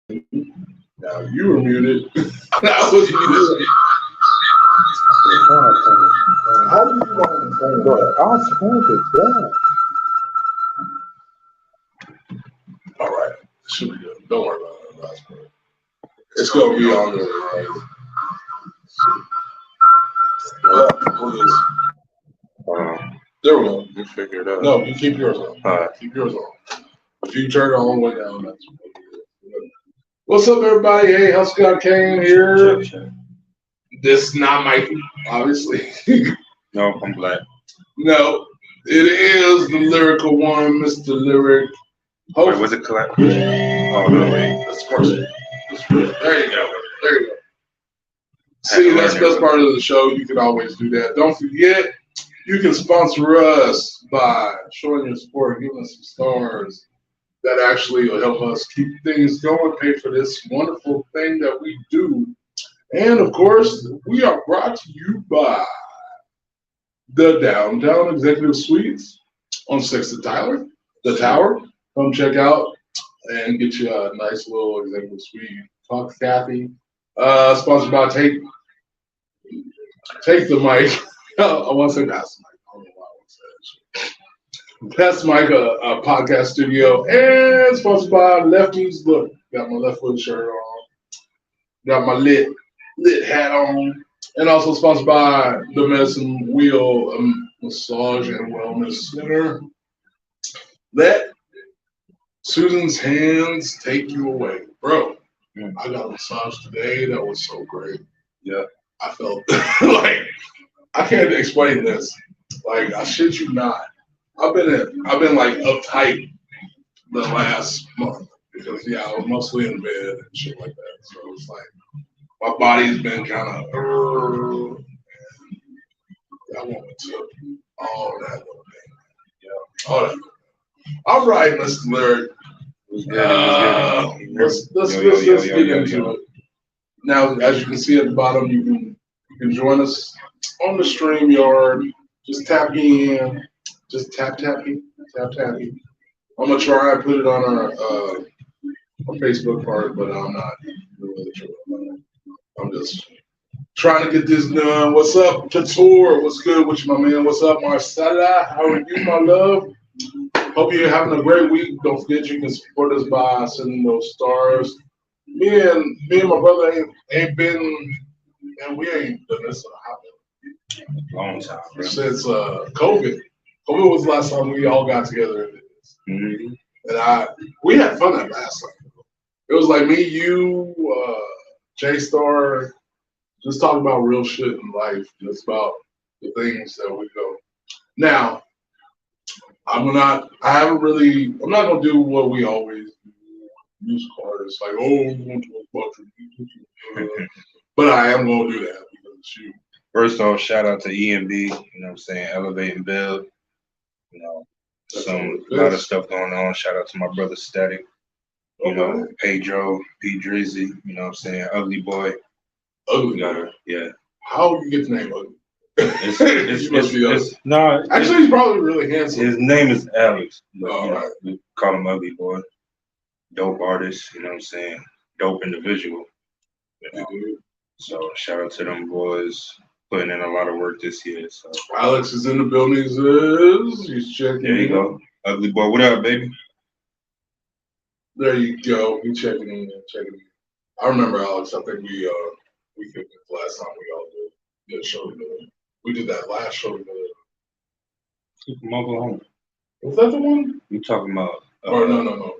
Now you were muted. That was muted. How do you want to turn it? I'll turn it down. All right. It should be good. Don't worry about it. It's going to be on there, right? There we go. You figure it out. No, you keep yours on. All right. Keep yours on. If you turn it all the way down, that's good. What's up, everybody? Hey, Hustlegodkane here. This is not Mike, obviously. No, I'm black. No, it is the lyrical one, Mr. Lyric. Wait, was it collect? Oh, no, wait. That's personal. There you go. There you go. See, that's the best part of the show. You can always do that. Don't forget, you can sponsor us by showing your support, giving us some stars. That actually will help us keep things going, pay for this wonderful thing that we do. And of course, we are brought to you by the Downtown Executive Suites on 6th and Tyler, the Tower. Come check out and get you a nice little executive suite. Talk to Kathy. Sponsored by Take the Mic. I want to say Pass the Mic. I don't know why I want to say that. Pass the Mic, a podcast studio, and sponsored by Lefties. Look, got my left foot shirt on. Got my lit hat on. And also sponsored by the Medicine Wheel Massage and Wellness Center. Let Susan's hands take you away. Bro, I got a massage today that was so great. Yeah. I felt like I can't explain this. Like, I shit you not. I've been like uptight the last month because I was mostly in bed and shit like that. So it's like my body's been kind of I want to all that little thing. Yeah. All that. All right, Mr. Lyric. Let's get into it. Now, as you can see at the bottom, you can join us on the StreamYard. Just tap in. Just tap. I'm gonna try and put it on our Facebook part, but I'm not really sure about it. I'm just trying to get this done. What's up, Couture? What's good with you, my man? What's up, Marcella? How are you, my love? Hope you're having a great week. Don't forget you can support us by sending those stars. Me and my brother ain't been, and we ain't done this in a long time, bro. Since COVID. COVID was the last time we all got together and did this. Mm-hmm. And we had fun that last time. It was like me, you, J-Star, just talking about real shit in life, just about the things that we go. Now, I'm not gonna do what we always do. Music artists like, oh, we want to talk about your music. But I am gonna do that because it's you. First off, shout out to EMB, you know what I'm saying, Elevate and Build. You know, a lot of stuff going on. Shout out to my brother Static, you know, Pedro, P Drizzy, you know what I'm saying, Ugly Boy. Ugly Guy, yeah. How you get the name Ugly? No, actually, he's probably really handsome. His name is Alex. But, right. We call him Ugly Boy. Dope artist, you know what I'm saying? Dope individual. You know? So shout out to them boys. Putting in a lot of work this year. So Alex is in the building. He's checking. There you go. Ugly Boy. What up, baby? There you go. He's checking in. I remember Alex. I think we could the last time we all did a show together. We did that last show together. From Oklahoma. Was that the one? You talking about? No.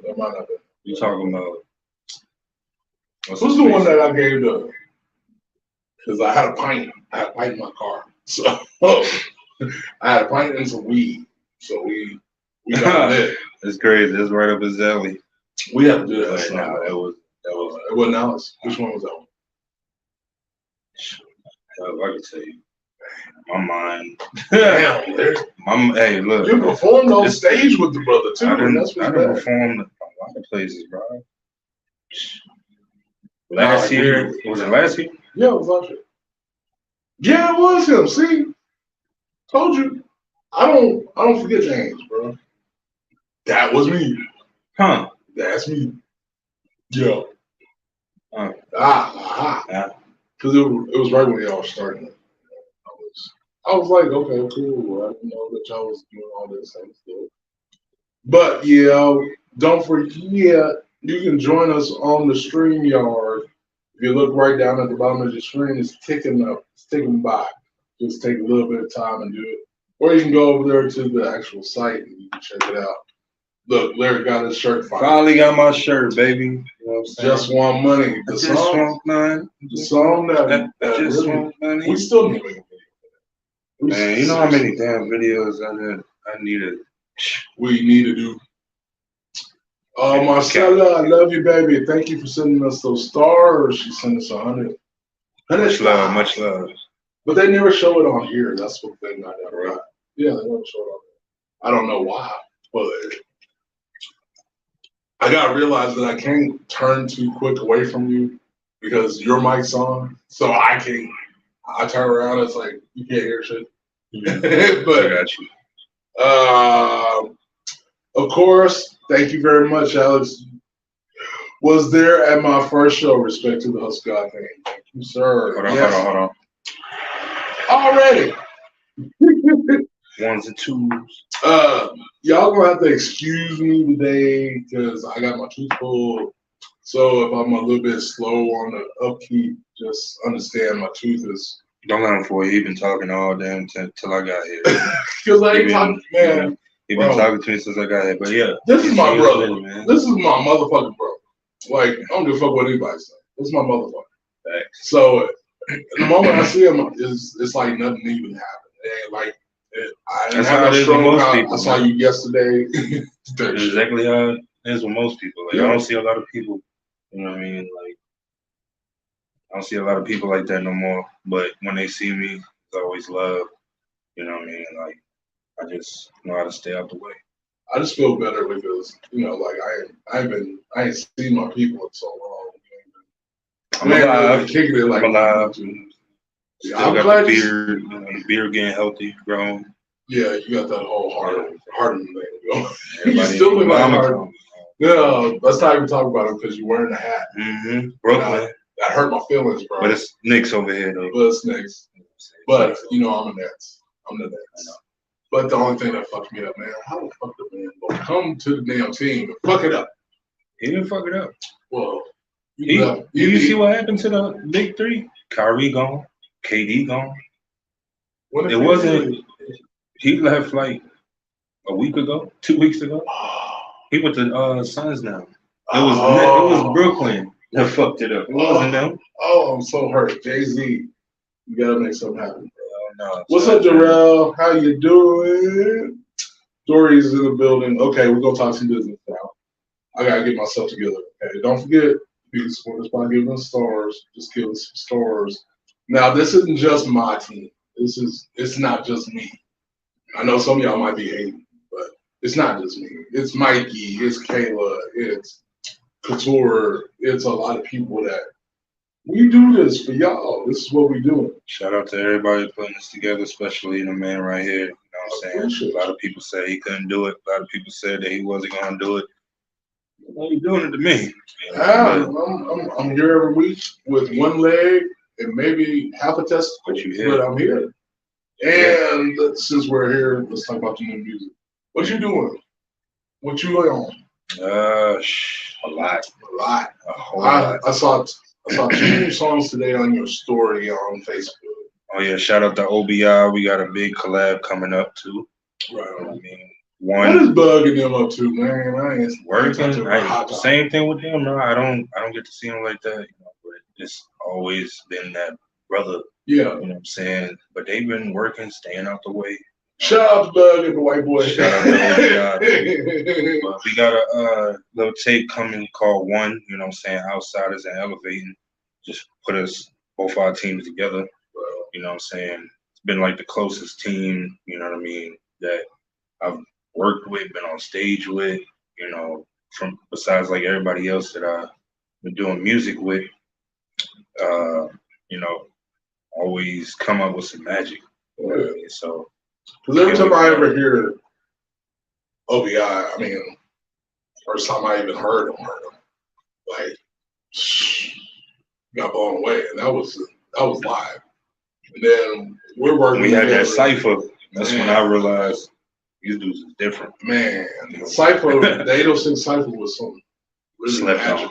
That might not be. You talking about? Who's the one that I gave to? Because I had a pint in my car. So I had a pint and some weed. So we got it. That's crazy. That's right up his alley. We have to do that. No, that was it wasn't Alice. Which one was that one? I can tell you. My mind. Damn, hey, look. You performed on stage with the brother too. I didn't perform a lot of places, bro. Last year, was it last year? Yeah, it was last year. Yeah, it was him. See, told you. I don't forget James, bro. That was me. Huh? That's me. Yeah. Because it was right when y'all started. I was like, okay, cool. I didn't know that y'all was doing all this and stuff. But yeah, don't forget, you can join us on the StreamYard. If you look right down at the bottom of the screen, it's ticking up, it's ticking by. Just take a little bit of time and do it. Or you can go over there to the actual site and you can check it out. Look, Larry got his shirt finally got my shirt, baby. You know what I'm saying? Just Want Money. The song that just really, want money. we still need to make a video. Man, you know how many damn videos I needed. We need to do. Oh, Marcella, I love you, baby. Thank you for sending us those stars. She sent us 100. Much love, much love. But they never show it on here. That's what thing I never got. Yeah, they never show it on there. I don't know why, but I gotta realize that I can't turn too quick away from you because your mic's on. So I turn around, it's like you can't hear shit. But I got you. Of course, thank you very much, Alex. Was there at my first show, respect to the Hustlegodkane. Thank you, sir. Hold on. Already. Ones and twos. Y'all gonna have to excuse me today because I got my tooth pulled. So if I'm a little bit slow on the upkeep, just understand my tooth is. Don't let him fool you. He been talking all damn till I got here. Because I ain't talking, man. He been talking to me since I got here. But yeah, this is my brother, man. This is my motherfucking brother. Like I don't give a fuck what anybody says. This is my motherfucker. Thanks. So the moment I see him, it's like nothing even happened. And like I didn't have no stroke. I saw you yesterday. That's exactly how it is with most people. Like I don't see a lot of people. You know what I mean? Like I don't see a lot of people like that no more. But when they see me, it's always love. You know what I mean? Like I just know how to stay out the way. I just feel better because like I ain't seen my people in so long. I'm alive. Kicking it like I'm alive. Yeah, I'm glad the beard getting healthy, grown. Yeah, you got that whole Harden thing going. You still look like Harden. No, let's not even talk about it because you're wearing a hat. Mm-hmm. Brooklyn. That hurt my feelings, bro. But it's Knicks over here, though. But it's Knicks. But I'm a Nets. I'm the Nets. But the only thing that fucked me up, man, how the fuck the man gonna come to the damn team and fuck it up? He didn't fuck it up. Well, you see what happened to the Mik3y? Kyrie gone, KD gone. It wasn't. He left like a week ago, 2 weeks ago. He went to Suns now. It was Brooklyn that fucked it up. It wasn't them. Oh, I'm so hurt. Jay-Z, you gotta make something happen. No, what's up, Darrell? How you doing? Dory's in the building. Okay, we're gonna talk some business now. I gotta get myself together. Okay, don't forget, please, by giving us stars, just give us some stars. Now, this isn't just my team. It's not just me. I know some of y'all might be hating, but it's not just me. It's Mikey, it's Kayla, it's Couture, it's a lot of people that we do this for y'all. This is what we do. Shout out to everybody putting this together, especially the man right here. You know what I'm saying? A lot of people said he couldn't do it. A lot of people said that he wasn't going to do it. Well, you're doing it to me. Yeah, I'm here every week with one leg and maybe half a testicle, but I'm here. And since we're here, let's talk about the new music. What you doing? What you on? A lot. A whole lot. I saw 2 new songs today on your story on Facebook. Oh yeah, shout out to OBI. We got a big collab coming up too. Right. I mean, what is bugging them up to, man? I ain't working. Same thing with them, no. I don't get to see them like that, but it's always been that brother. Yeah. You know what I'm saying? But they've been working, staying out the way. Shout out to Bug and the white boy. Shout out to OBI. But we got a little tape coming called One, you know what I'm saying? Outsiders and Elevating. Just put us, both our teams together. You know what I'm saying? It's been like the closest team, you know what I mean, that I've worked with, been on stage with, you know, from besides like everybody else that I've been doing music with, you know, always come up with some magic. You know what I mean? So, because every time I ever hear OBI, I mean, first time I even heard him, like, got blown away, and that was live. And then we're working. We had together. that cipher. That's when I realized these dudes is different. Man, the cipher, the 806 cipher was something really magical.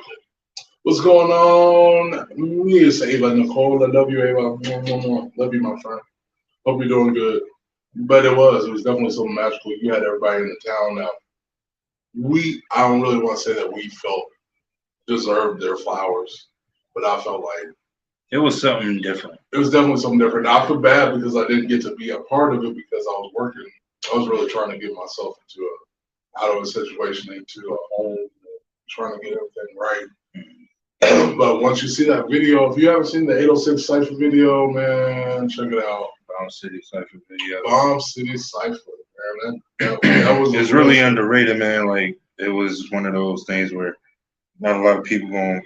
What's going on? Me is Ava Nicole. I love you, Ava. Love you, my friend. Hope you're doing good. But it was definitely something magical. You had everybody in the town now. I don't really want to say that we felt deserved their flowers, but I felt like it was something different. It was definitely something different. I feel bad because I didn't get to be a part of it because I was working. I was really trying to get myself out of a situation, into a home, trying to get everything right. But once you see that video, if you haven't seen the 806 Cypher video, man, check it out. Bomb City Cypher video. Bomb City Cypher, man. That was it's really underrated, man. Like, it was one of those things where not a lot of people gonna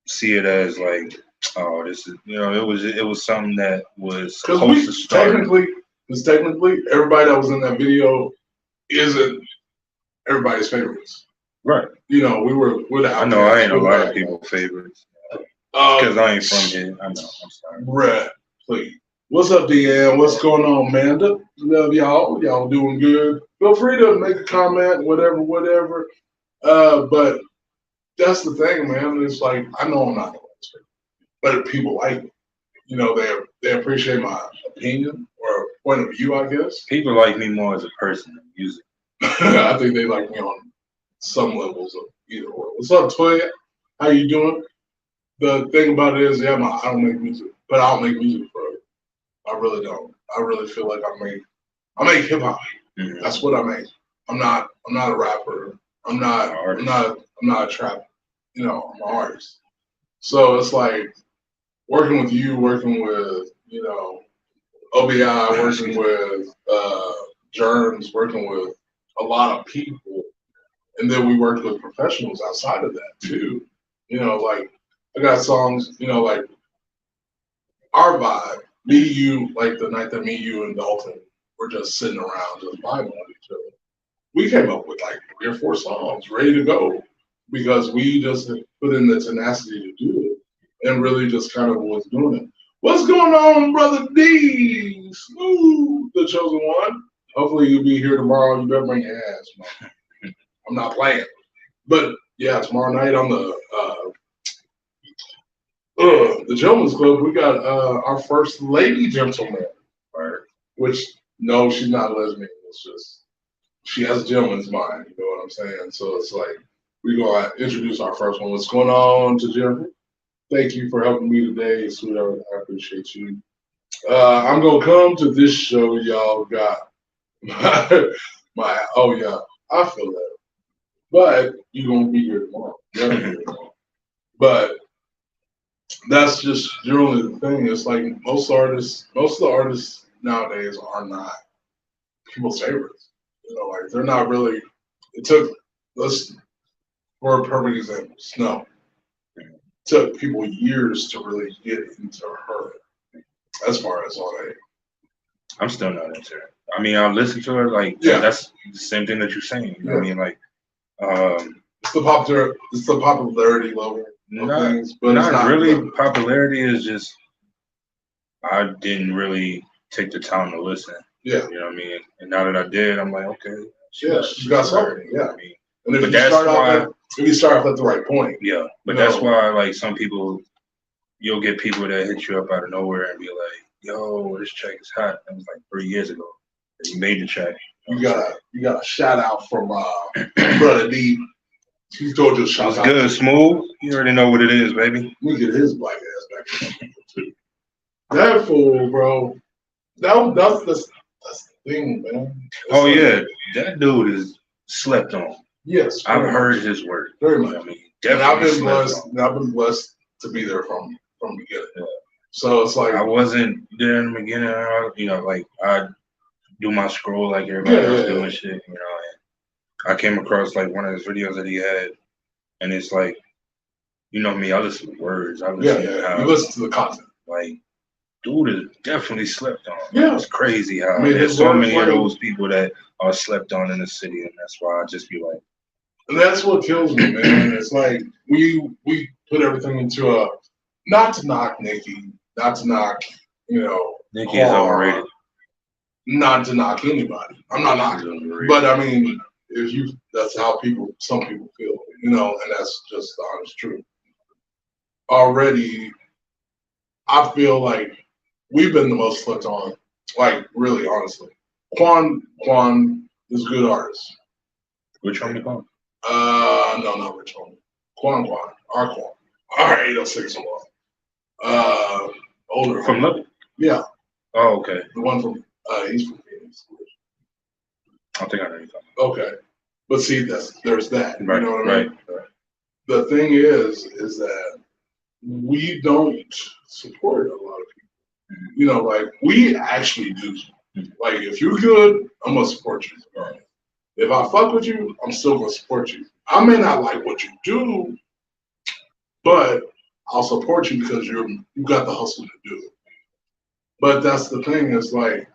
see it as like, oh, this is, it was something that was supposed to start. Technically, everybody that was in that video isn't everybody's favorites. Right. We're the I know I ain't a lot of people's favorites. Because I ain't from here. I know. I'm sorry. Bruh, please. What's up, Deanne? What's going on, Amanda? Love y'all. Y'all doing good. Feel free to make a comment, whatever. But that's the thing, man. It's like, I know I'm not the best, but people like it. They appreciate my opinion or point of view, I guess. People like me more as a person than music. I think they like me on some levels of either way. What's up, Toya? How you doing? The thing about it is, I don't make music, but I don't make music for it. I really don't. I really feel like I make hip hop. Mm-hmm. That's what I make. I'm not a rapper. I'm not a trapper. I'm an artist. So it's like working with you, working with OBI, working with Germs, working with a lot of people. And then we worked with professionals outside of that too. Like I got songs, like our vibe, you, like the night that you and Dalton were just sitting around just vibing with each other. We came up with like 3 or 4 songs ready to go because we just put in the tenacity to do it and really just kind of was doing it. What's going on, Brother D? Smooth, the chosen one. Hopefully you'll be here tomorrow. You better bring your ass, man. I'm not playing. But yeah, tomorrow night on the Gentleman's Club, we got our first lady gentleman, right? Which, no, she's not a lesbian. It's just, she has a gentleman's mind, you know what I'm saying? So it's like, we're going to introduce our first one. What's going on to Jennifer? Thank you for helping me today, sweetheart. I appreciate you. I'm going to come to this show. Y'all got oh yeah, I feel that. But you're going to be here tomorrow. But that's just generally the thing. It's like most of the artists nowadays are not people's favorites. Like they're not really. For a perfect example, Snow. It took people years to really get into her. As far as all that. I'm still not into her. I mean, I listen to her. Like, that's the same thing that you're saying. You know what I mean? Like, it's the popularity level. Things, but not really. Popularity is just, I didn't really take the time to listen. Yeah. You know what I mean? And now that I did, I'm like, okay. She got something. Yeah. I mean, and if you start off at the right point. Yeah. But that's why, like, some people, you'll get people that hit you up out of nowhere and be like, yo, this track is hot. That was like 3 years ago. You made the track. You got a shout out from Brother D. He told you a shout out. Good, Smooth. You already know what it is, baby. Let me get his black ass back too. That fool, bro. That's the thing, man. That dude is slept on. Yes, I've heard his work. Very much. I mean, and I've been blessed to be there from the beginning. Yeah. So it's like I wasn't there in the beginning. Like I do my scroll like everybody else doing shit. And I came across like one of his videos that he had, and it's like, me, I listen to words. I listen to how, you listen to the content. Like, dude is definitely slept on. Yeah, it's crazy how there's so many of those people that are slept on in the city, and that's why I just be like, and that's what kills me, man. It's like we put everything into not to knock Nicki, not to knock, Nicki is overrated. Not to knock anybody. I'm not knocking, but I mean, that's how some people feel, and that's just the honest truth. Already, I feel like we've been the most slept on, like really, honestly. Quan is a good artist. Which one you call? No, not Rich Homie. Quan, our 806 one. Older. From Lubbock? Yeah. Oh, okay. The one from, he's from Phoenix. I think I know you're talking about. Okay. But see, there's that. Right, You know what I mean? Right. The thing is that we don't support a lot of people. Like, we actually do. Like, if you're good, I'm going to support you. If I fuck with you, I'm still going to support you. I may not like what you do, but I'll support you because you got the hustle to do it. But that's the thing, is like,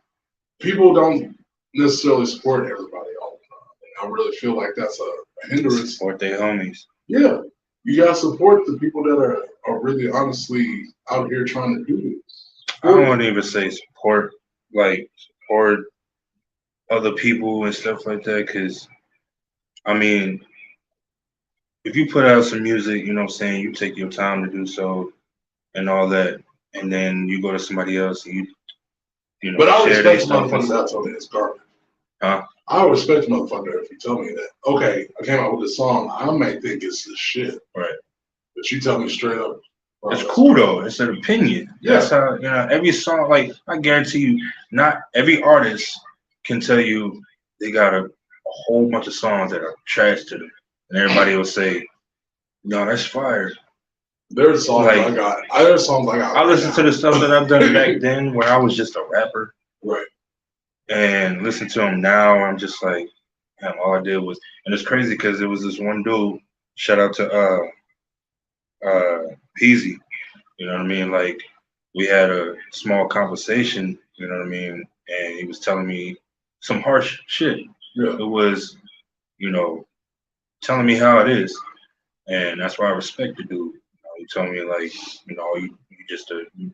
people don't necessarily support everybody all the time. And I really feel like that's a hindrance. Support their homies. Yeah. You got to support the people that are really honestly out here trying to do this. I don't want to even say support other people and stuff like that, because, I mean, if you put out some music, you take your time to do so and all that, and then you go to somebody else and but I share respect the motherfucker that told me it's garbage. Huh? I respect the motherfucker if you tell me that. Okay, I came out with this song. I might think it's the shit. Right. But you tell me straight up. It's cool though. It's an opinion. Yeah. That's how, every song, like, I guarantee you, not every artist can tell you they got a whole bunch of songs that are trash to them. And everybody will say, no, that's fire. There's songs like, I got. There's songs I got. I listen to the stuff that I've done back then when I was just a rapper. Right. And listen to them now, I'm just like, damn, all I did was, and it's crazy because there was this one dude, shout out to Mik3y, you know what I mean? Like, we had a small conversation, you know what I mean? And he was telling me some harsh shit. Yeah. It was, telling me how it is. And that's why I respect the dude. He told me, like, you just you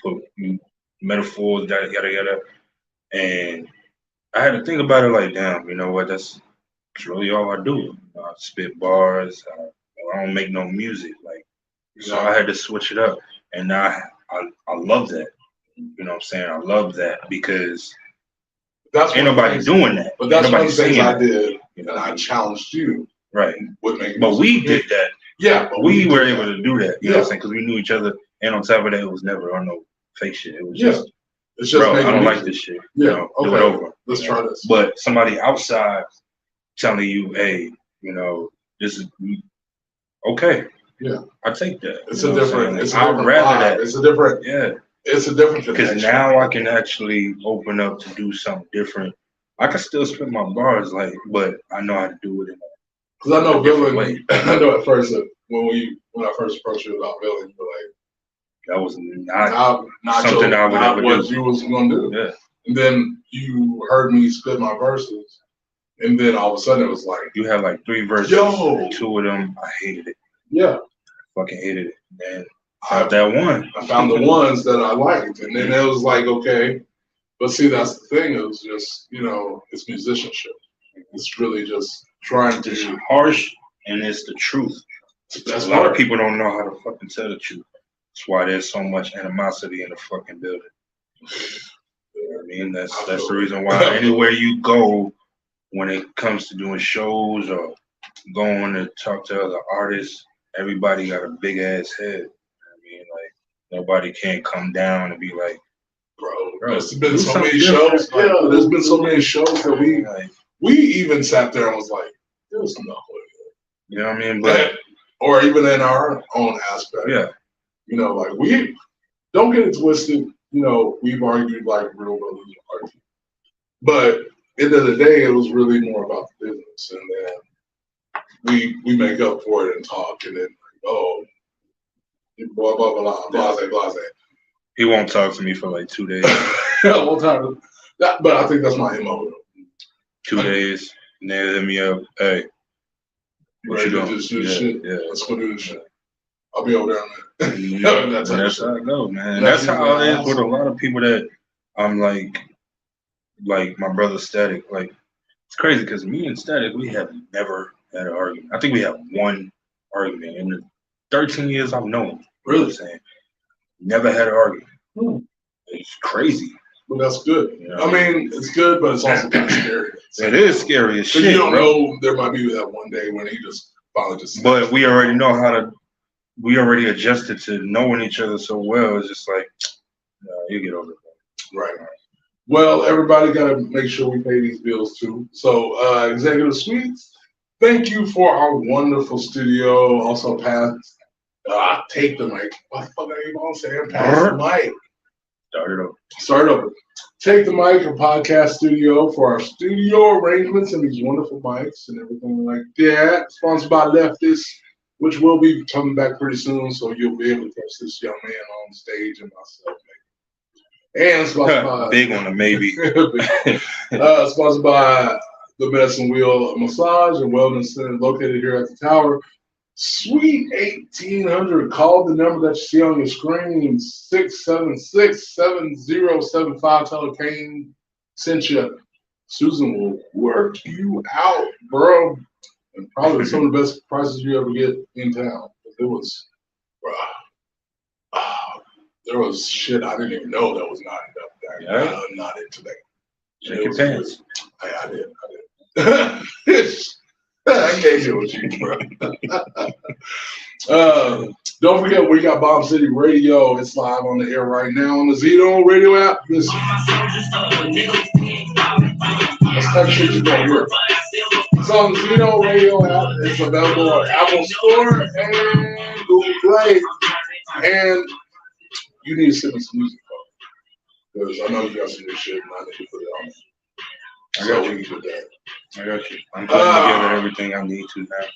put metaphors, yada, yada, yada. And I had to think about it like, damn, you know what? That's really all I do. I spit bars. I don't make no music. Like, so I had to switch it up. And I love that. You know what I'm saying? I love that because ain't nobody doing that. But that's one of the things I did, and I challenged you. Right. With making but we did that. Yeah. But we were able to do that. You know what I'm saying? Because we knew each other. And on top of that, it was never on no fake shit. It was just, it's just, bro, I don't like this shit. Yeah. Okay. Do it over. Let's try this. But somebody outside telling you, hey, this is okay. Yeah. I take that. It's a different. I'd rather that. It's a different. Yeah. It's a different connection. Because now I can actually open up to do something different. I can still spit my bars, but I know how to do it in because I know Billy. I know at first when I first approached you about Billy, you were like, that was not something I would ever do. What you was gonna do. Yeah. And then you heard me spit my verses, and then all of a sudden it was like you had like 3 verses. Yo. 2 of them I hated it. Yeah. Fucking hated it. And I found the ones that I liked, and then it was like, okay. But see, that's the thing. It was just, it's musicianship. It's really just trying to. It's harsh, and it's the truth. That's a lot of people don't know how to fucking tell the truth. That's why there's so much animosity in the fucking building. You know what I mean? That's the reason why anywhere you go, when it comes to doing shows or going to talk to other artists, everybody got a big ass head. Nobody can come down and be like, bro, there's been so many shows. Yeah, there's been so many shows that we even sat there and was like, there's no way. You know what I mean? But or even in our own aspect. Yeah. We don't get it twisted. We've argued like real brothers argue. But end of the day, it was really more about the business, and then we make up for it and talk, and then blah blah blah blase. He won't talk to me for like 2 days. One time, but I think that's my MO. 2 days, and they hit me up. Hey, what you doing? Just do this shit. Yeah, let's go do this shit. I'll be over there, man. That's how it goes, man. And that's how it is with a lot of people that I'm like my brother Static. Like, it's crazy because me and Static, we have never had an argument. I think we have one argument in the 13 years I've known him. Really? Saying, never had an argument. It's crazy. But that's good. You know? I mean, it's good, but it's also kind of scary. It is scary as shit. You don't know, there might be that one day when he just finally just. But we already know how to. We already adjusted to knowing each other so well. It's just like, you get over it. Right. Well, everybody got to make sure we pay these bills too. So, Executive Suites, thank you for our wonderful studio. Also, take the mic. What the fuck are you going to say? Pass the mic. Start over. Take the mic, a podcast studio for our studio arrangements and these wonderful mics and everything like that. Sponsored by Leftist, which will be coming back pretty soon, so you'll be able to catch this young man on stage and myself, maybe. And sponsored by big on the maybe. Sponsored by the Medicine Wheel Massage and Wellness Center located here at the Tower. Suite 1800. Call the number that you see on your screen, 676-7075. Tell her Kane sent you. Susan will work you out, bro. And probably some of the best prices you ever get in town. It was, there was shit I didn't even know that was not not in today. Check your pants. I did. I can't deal with you, bro. Don't forget, we got Bomb City Radio. It's live on the air right now on the Zeno Radio app. That's type of shit you don't hear. It's on the Zeno Radio app. It's available on Apple Store and Google Play. And you need to send me some music, because I know you got some new shit and I need to put it on. I got you with that. I got you. I'm putting together everything I need to now.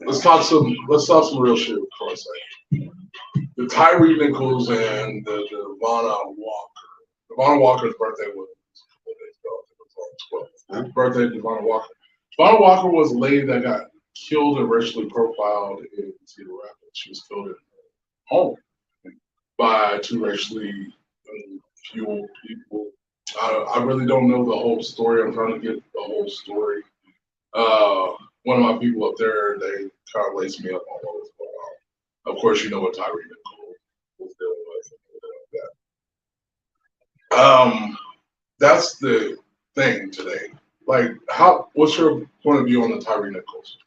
Let's talk some real shit for a second. The Tyree Nichols and the Devonna Walker. Devonna Walker's birthday was 12. Happy birthday, Devonna Walker. Devonna Walker was a lady that got killed and racially profiled in Cedar Rapids. She was killed at home by two racially fueled people. I really don't know the whole story. I'm trying to get the whole story. One of my people up there, they kind of laced me up on what was going on. Of course, you know what Tyree Nichols was dealing with. That's the thing today. Like, what's your point of view on the Tyree Nichols?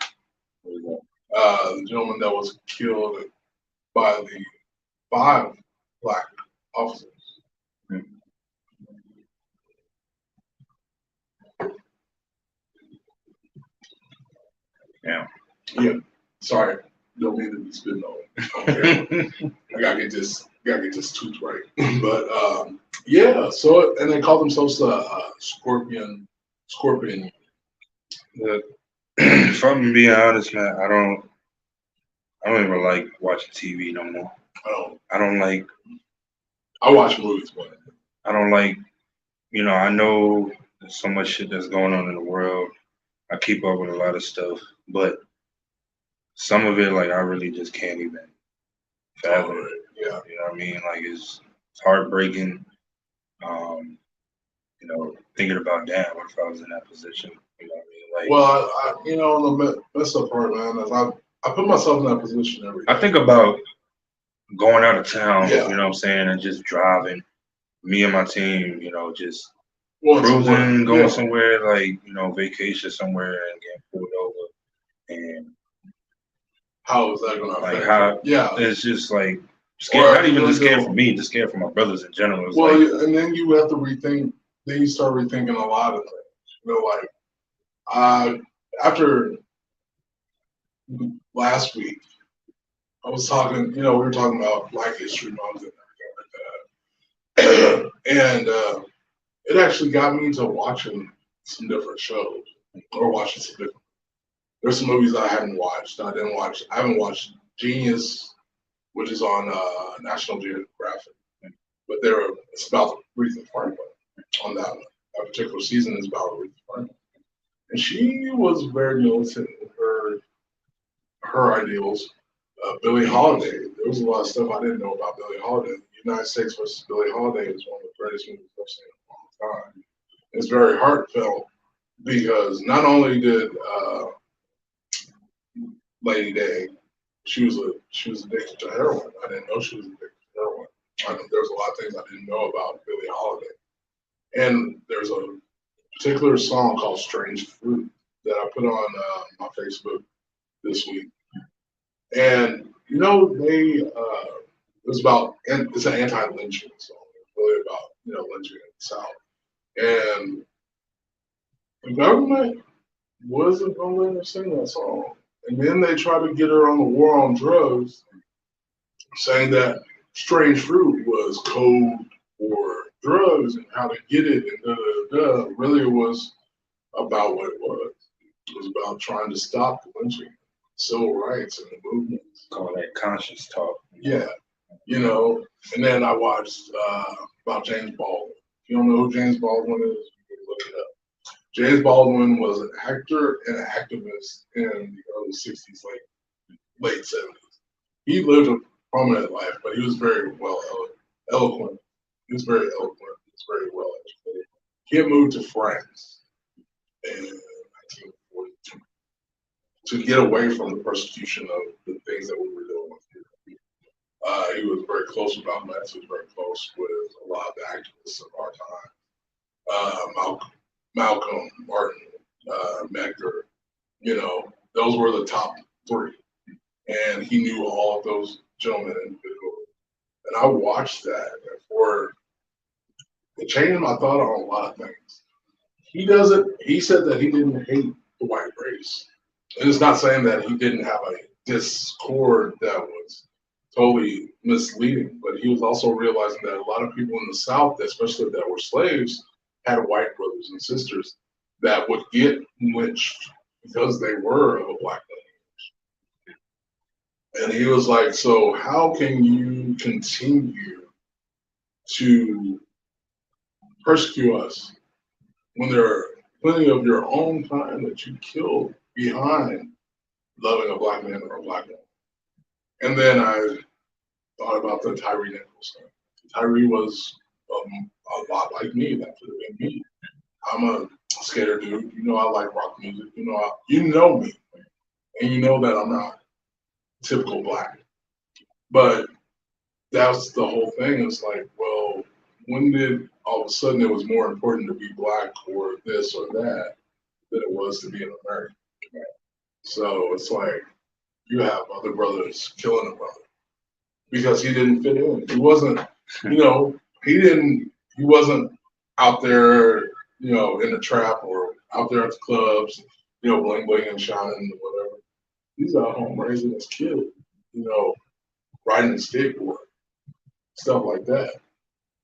The gentleman that was killed by the 5 black officers. Yeah. Sorry. Don't mean to be spitting on it. Okay. I gotta get this tooth right. But yeah, so and they call themselves Scorpion. If I'm being honest, man, I don't even like watching TV no more. I don't like. I watch movies, but I don't like. I know there's so much shit that's going on in the world. I keep up with a lot of stuff, but some of it, like, I really just can't even fathom it. Yeah. You know what I mean? Like, it's heartbreaking. Thinking about, damn, what if I was in that position? You know what I mean? Like, well, the messed up part, man, is I put myself in that position every day. I think about going out of town, you know what I'm saying, and just driving, me and my team, just cruising, going somewhere, like, vacation somewhere and getting pulled over. And how is that going to affect it's just like, scared, not even just scared for me, just scared for my brothers in general. And then you have to rethink, then you start rethinking a lot of things. After last week, I was talking, we were talking about Black History Month and everything like that. And it actually got me to watching some different shows or watching some different. There's some movies I haven't watched. I haven't watched Genius, which is on National Geographic. But it's about Aretha Franklin. On that particular season is about Aretha Franklin. And she was very militant in her ideals. Billie Holiday. There was a lot of stuff I didn't know about Billie Holiday. United States versus Billie Holiday is one of the greatest movies I've seen in a long time. It's very heartfelt because not only did Lady Day, she was addicted to heroin. I didn't know she was addicted to heroin. I know there's a lot of things I didn't know about Billie Holiday. And there's a particular song called "Strange Fruit" that I put on my Facebook this week. And you know, it's an anti-lynching song. It's really about lynching in the South. And the government wasn't gonna let her sing that song. And then they tried to get her on the war on drugs, saying that "Strange Fruit" was code for drugs and how to get it and da da da. Really, it was about what it was. It was about trying to stop the lynching, civil rights, and the movement. Call that conscious talk. Yeah, And then I watched about James Baldwin. If you don't know who James Baldwin is, you can look it up. James Baldwin was an actor and an activist in the early 60s, late 70s. He lived a prominent life, but he was very eloquent. He was very eloquent. He was very well educated. He had moved to France in 1942 to get away from the persecution of the things that we were dealing with here. He was very close with Malcolm X. He was very close with a lot of the activists of our time. Malcolm, Martin, Mik3y, those were the top three. And he knew all of those gentlemen individually. And I watched that, and it changed my thought on a lot of things. He said that he didn't hate the white race. And it's not saying that he didn't have a discord that was totally misleading, but he was also realizing that a lot of people in the South, especially that were slaves, had white brothers and sisters that would get lynched because they were of a black lineage. And he was like, so how can you continue to persecute us when there are plenty of your own kind that you killed behind loving a black man or a black woman? And then I thought about the Tyree Nichols thing. Tyree was a lot like me. That could have been me. I'm a skater dude. I like rock music. You know me, and you know that I'm not typical black. But that's the whole thing. It's like, well, when did all of a sudden it was more important to be black or this or that than it was to be an American? So it's like you have other brothers killing a brother because he didn't fit in. He wasn't, he wasn't out there, in the trap or out there at the clubs, bling bling and shining or whatever. He's at home raising his kid, riding a skateboard, stuff like that.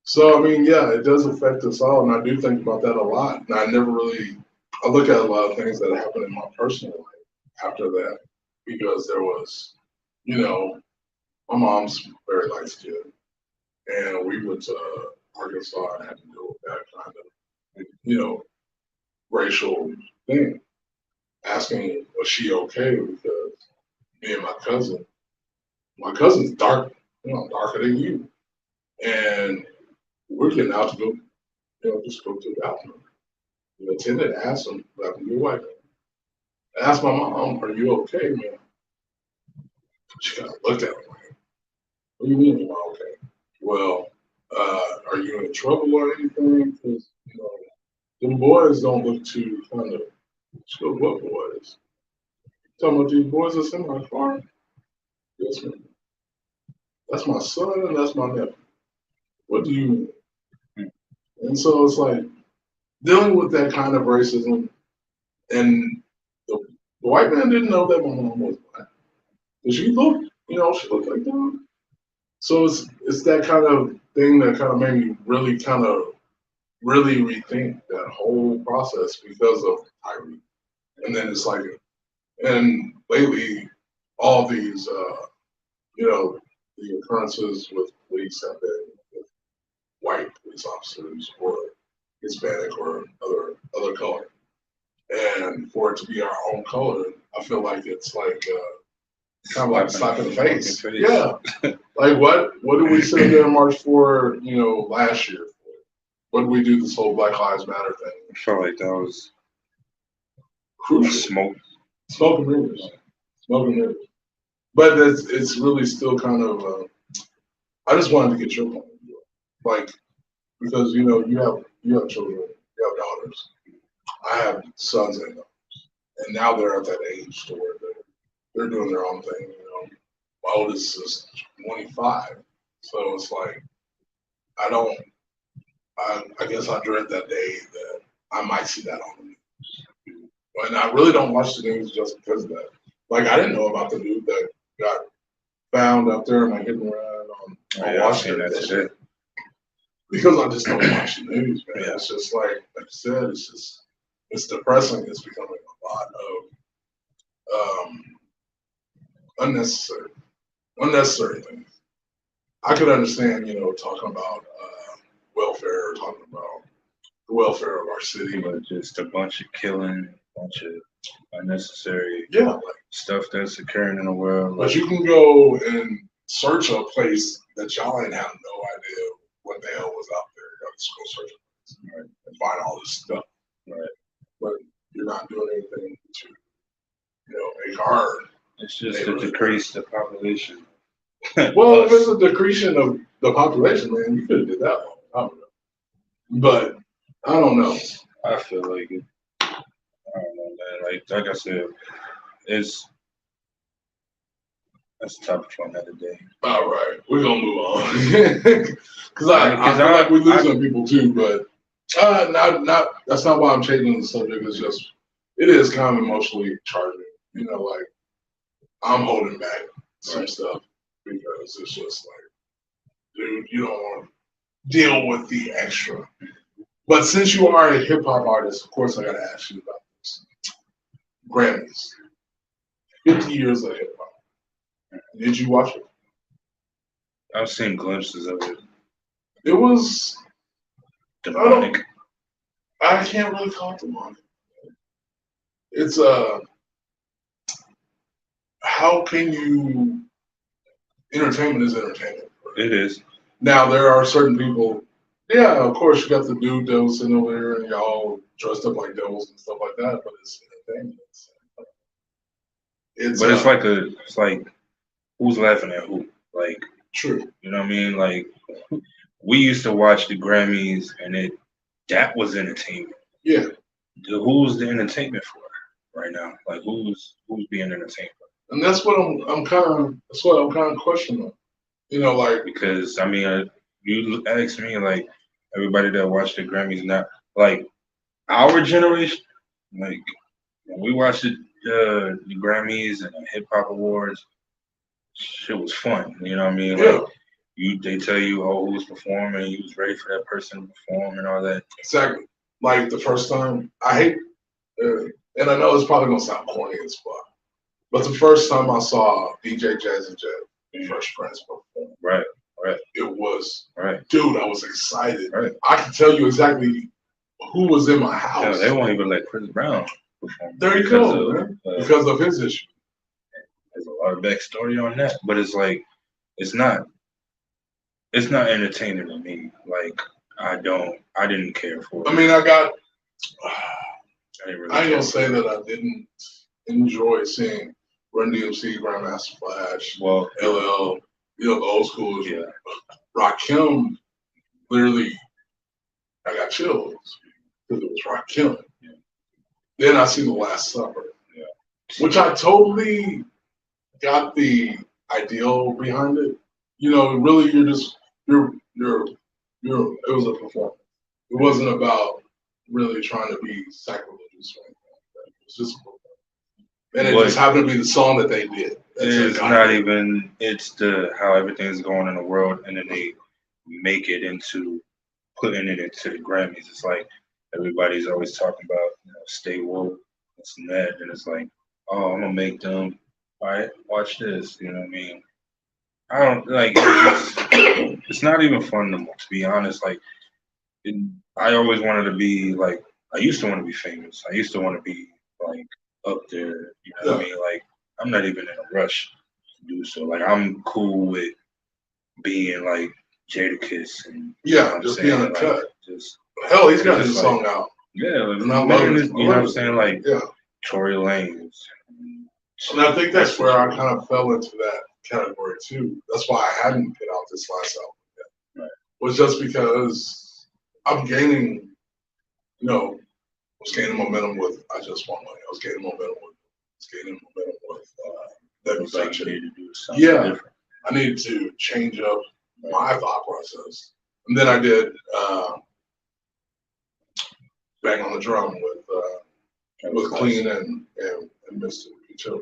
So, I mean, yeah, it does affect us all. And I do think about that a lot. And I look at a lot of things that happened in my personal life after that because there was, my mom's very light skinned. And we went to Arkansas and had to deal with that kind of, racial thing. Asking, was she okay? Because me and my cousin's dark, darker than you. And we're getting out to go, just go to the bathroom. The attendant asked him, like, your wife. I asked my mom, are you okay, man? She kind of looked at him like, what do you mean you're okay? Well, are you in trouble or anything? Because, them boys don't look too kind of, she goes, what boys? Talking about these boys that's in my car? Yes, ma'am. That's my son and that's my nephew. What do you mean? And so it's like dealing with that kind of racism, and the white man didn't know that my mom was black. But she looked, she looked like that. So it's that kind of thing that kind of made me really rethink that whole process because of Tyree. And then it's like, and lately, all these, the occurrences with police have been with white police officers or Hispanic or other color. And for it to be our own color, I feel like it's like kind of like slap in the face. Yeah. Like what did we sit there and march for, last year? What did we do this whole Black Lives Matter thing? I felt like that was crucial. Smoke and mirrors. But it's really still kind of. I just wanted to get your point of view, like because you have children, you have daughters. I have sons and daughters, and now they're at that age to where they're doing their own thing. My oldest is 25, so it's like I don't. I guess I dread that day that I might see that on the news. And I really don't watch the news just because of that. Like I didn't know about the dude that got found up there and like hitting around on Washington. That shit. Because I just don't watch the news, man. It's just like I said, it's depressing. It's becoming a lot of unnecessary things. I could understand, talking about welfare, talking about the welfare of our city, but just a bunch of killing, a bunch of unnecessary stuff that's occurring in the world. But you can go and search a place that y'all ain't have no idea what the hell was out there. You got to go search a place and find all this stuff. Right. But you're not doing anything to, make our. It's just to decrease the population. Well, if it's a decreasing of the population, man, you could have did that long time ago. But I don't know. I feel like it. I don't know, man. Like I said, that's a topic for another day. All right, we're gonna move on because I feel like we're losing people too. But not that's not why I'm changing the subject. It's just it is kind of emotionally charging. Like I'm holding back some stuff because it's just like, dude, you don't want to deal with the extra. But since you are a hip hop artist, of course I gotta ask you about this. Grammys, 50 years of hip hop. Did you watch it? I've seen glimpses of it. It was demonic. I can't really call it demonic. It's how can you? Entertainment is entertainment. It is. Now there are certain people. Yeah, of course you got the dude that was sitting over there and y'all dressed up like devils and stuff like that, but it's entertainment. It's like who's laughing at who? Like true. You know what I mean? Like we used to watch the Grammys and that was entertainment. Yeah. Who's the entertainment for right now? Like who's being entertained for? And that's what I'm kind of questioning. Because I mean, you ask me like everybody that watched the Grammys now, like our generation, like when we watched the Grammys and the Hip Hop Awards, shit was fun. You know what I mean? Yeah. Like they tell you who was performing, you was ready for that person to perform and all that. Exactly. Like the first time, I hate, and I know it's probably gonna sound corny as fuck, but the first time I saw DJ Jazzy Jeff, Fresh Prince perform, right, it was, right, dude, I was excited. Right. I can tell you exactly who was in my house. Yeah, they won't even let Chris Brown perform. There you go, man. Because of his issue. There's a lot of backstory on that, but it's like it's not entertaining to me. Like I didn't care for it. I mean, I ain't gonna say that I didn't enjoy seeing Run DMC, Grandmaster Flash, LL, the old school. Yeah. Rakim, literally, I got chills because it was Rakim. Yeah. Then I see The Last Supper, which I totally got the ideal behind it. Really, you're it was a performance. It wasn't about really trying to be sacrilegious or anything like that. It was just a performance. And it just happened to be the song that they did. It's not even, it's how everything's going in the world, and then they make it into putting it into the Grammys. It's like everybody's always talking about, stay woke, this and that, and it's like, oh, I'm gonna make them, all right, watch this, you know what I mean? I don't like. It's not even fun no more, to be honest. Like, I always wanted to be like. I used to want to be famous. I used to want to be like up there. You know what I mean? Like, I'm not even in a rush do so. Like I'm cool with being like Jadakiss and just being a cut. Just hell, he's got his song out. Yeah, like, and I love it. You know what I'm saying? Like Tory Lanez. And I think that's where I kind of fell into that category too. That's why I hadn't put out this last album yet. Right. Was just because I'm gaining, I was gaining momentum with I Just Want Money. I was gaining momentum with that was like to do something different. I needed to change up my thought process. And then I did Bang on the Drum with Clean and Mik3y.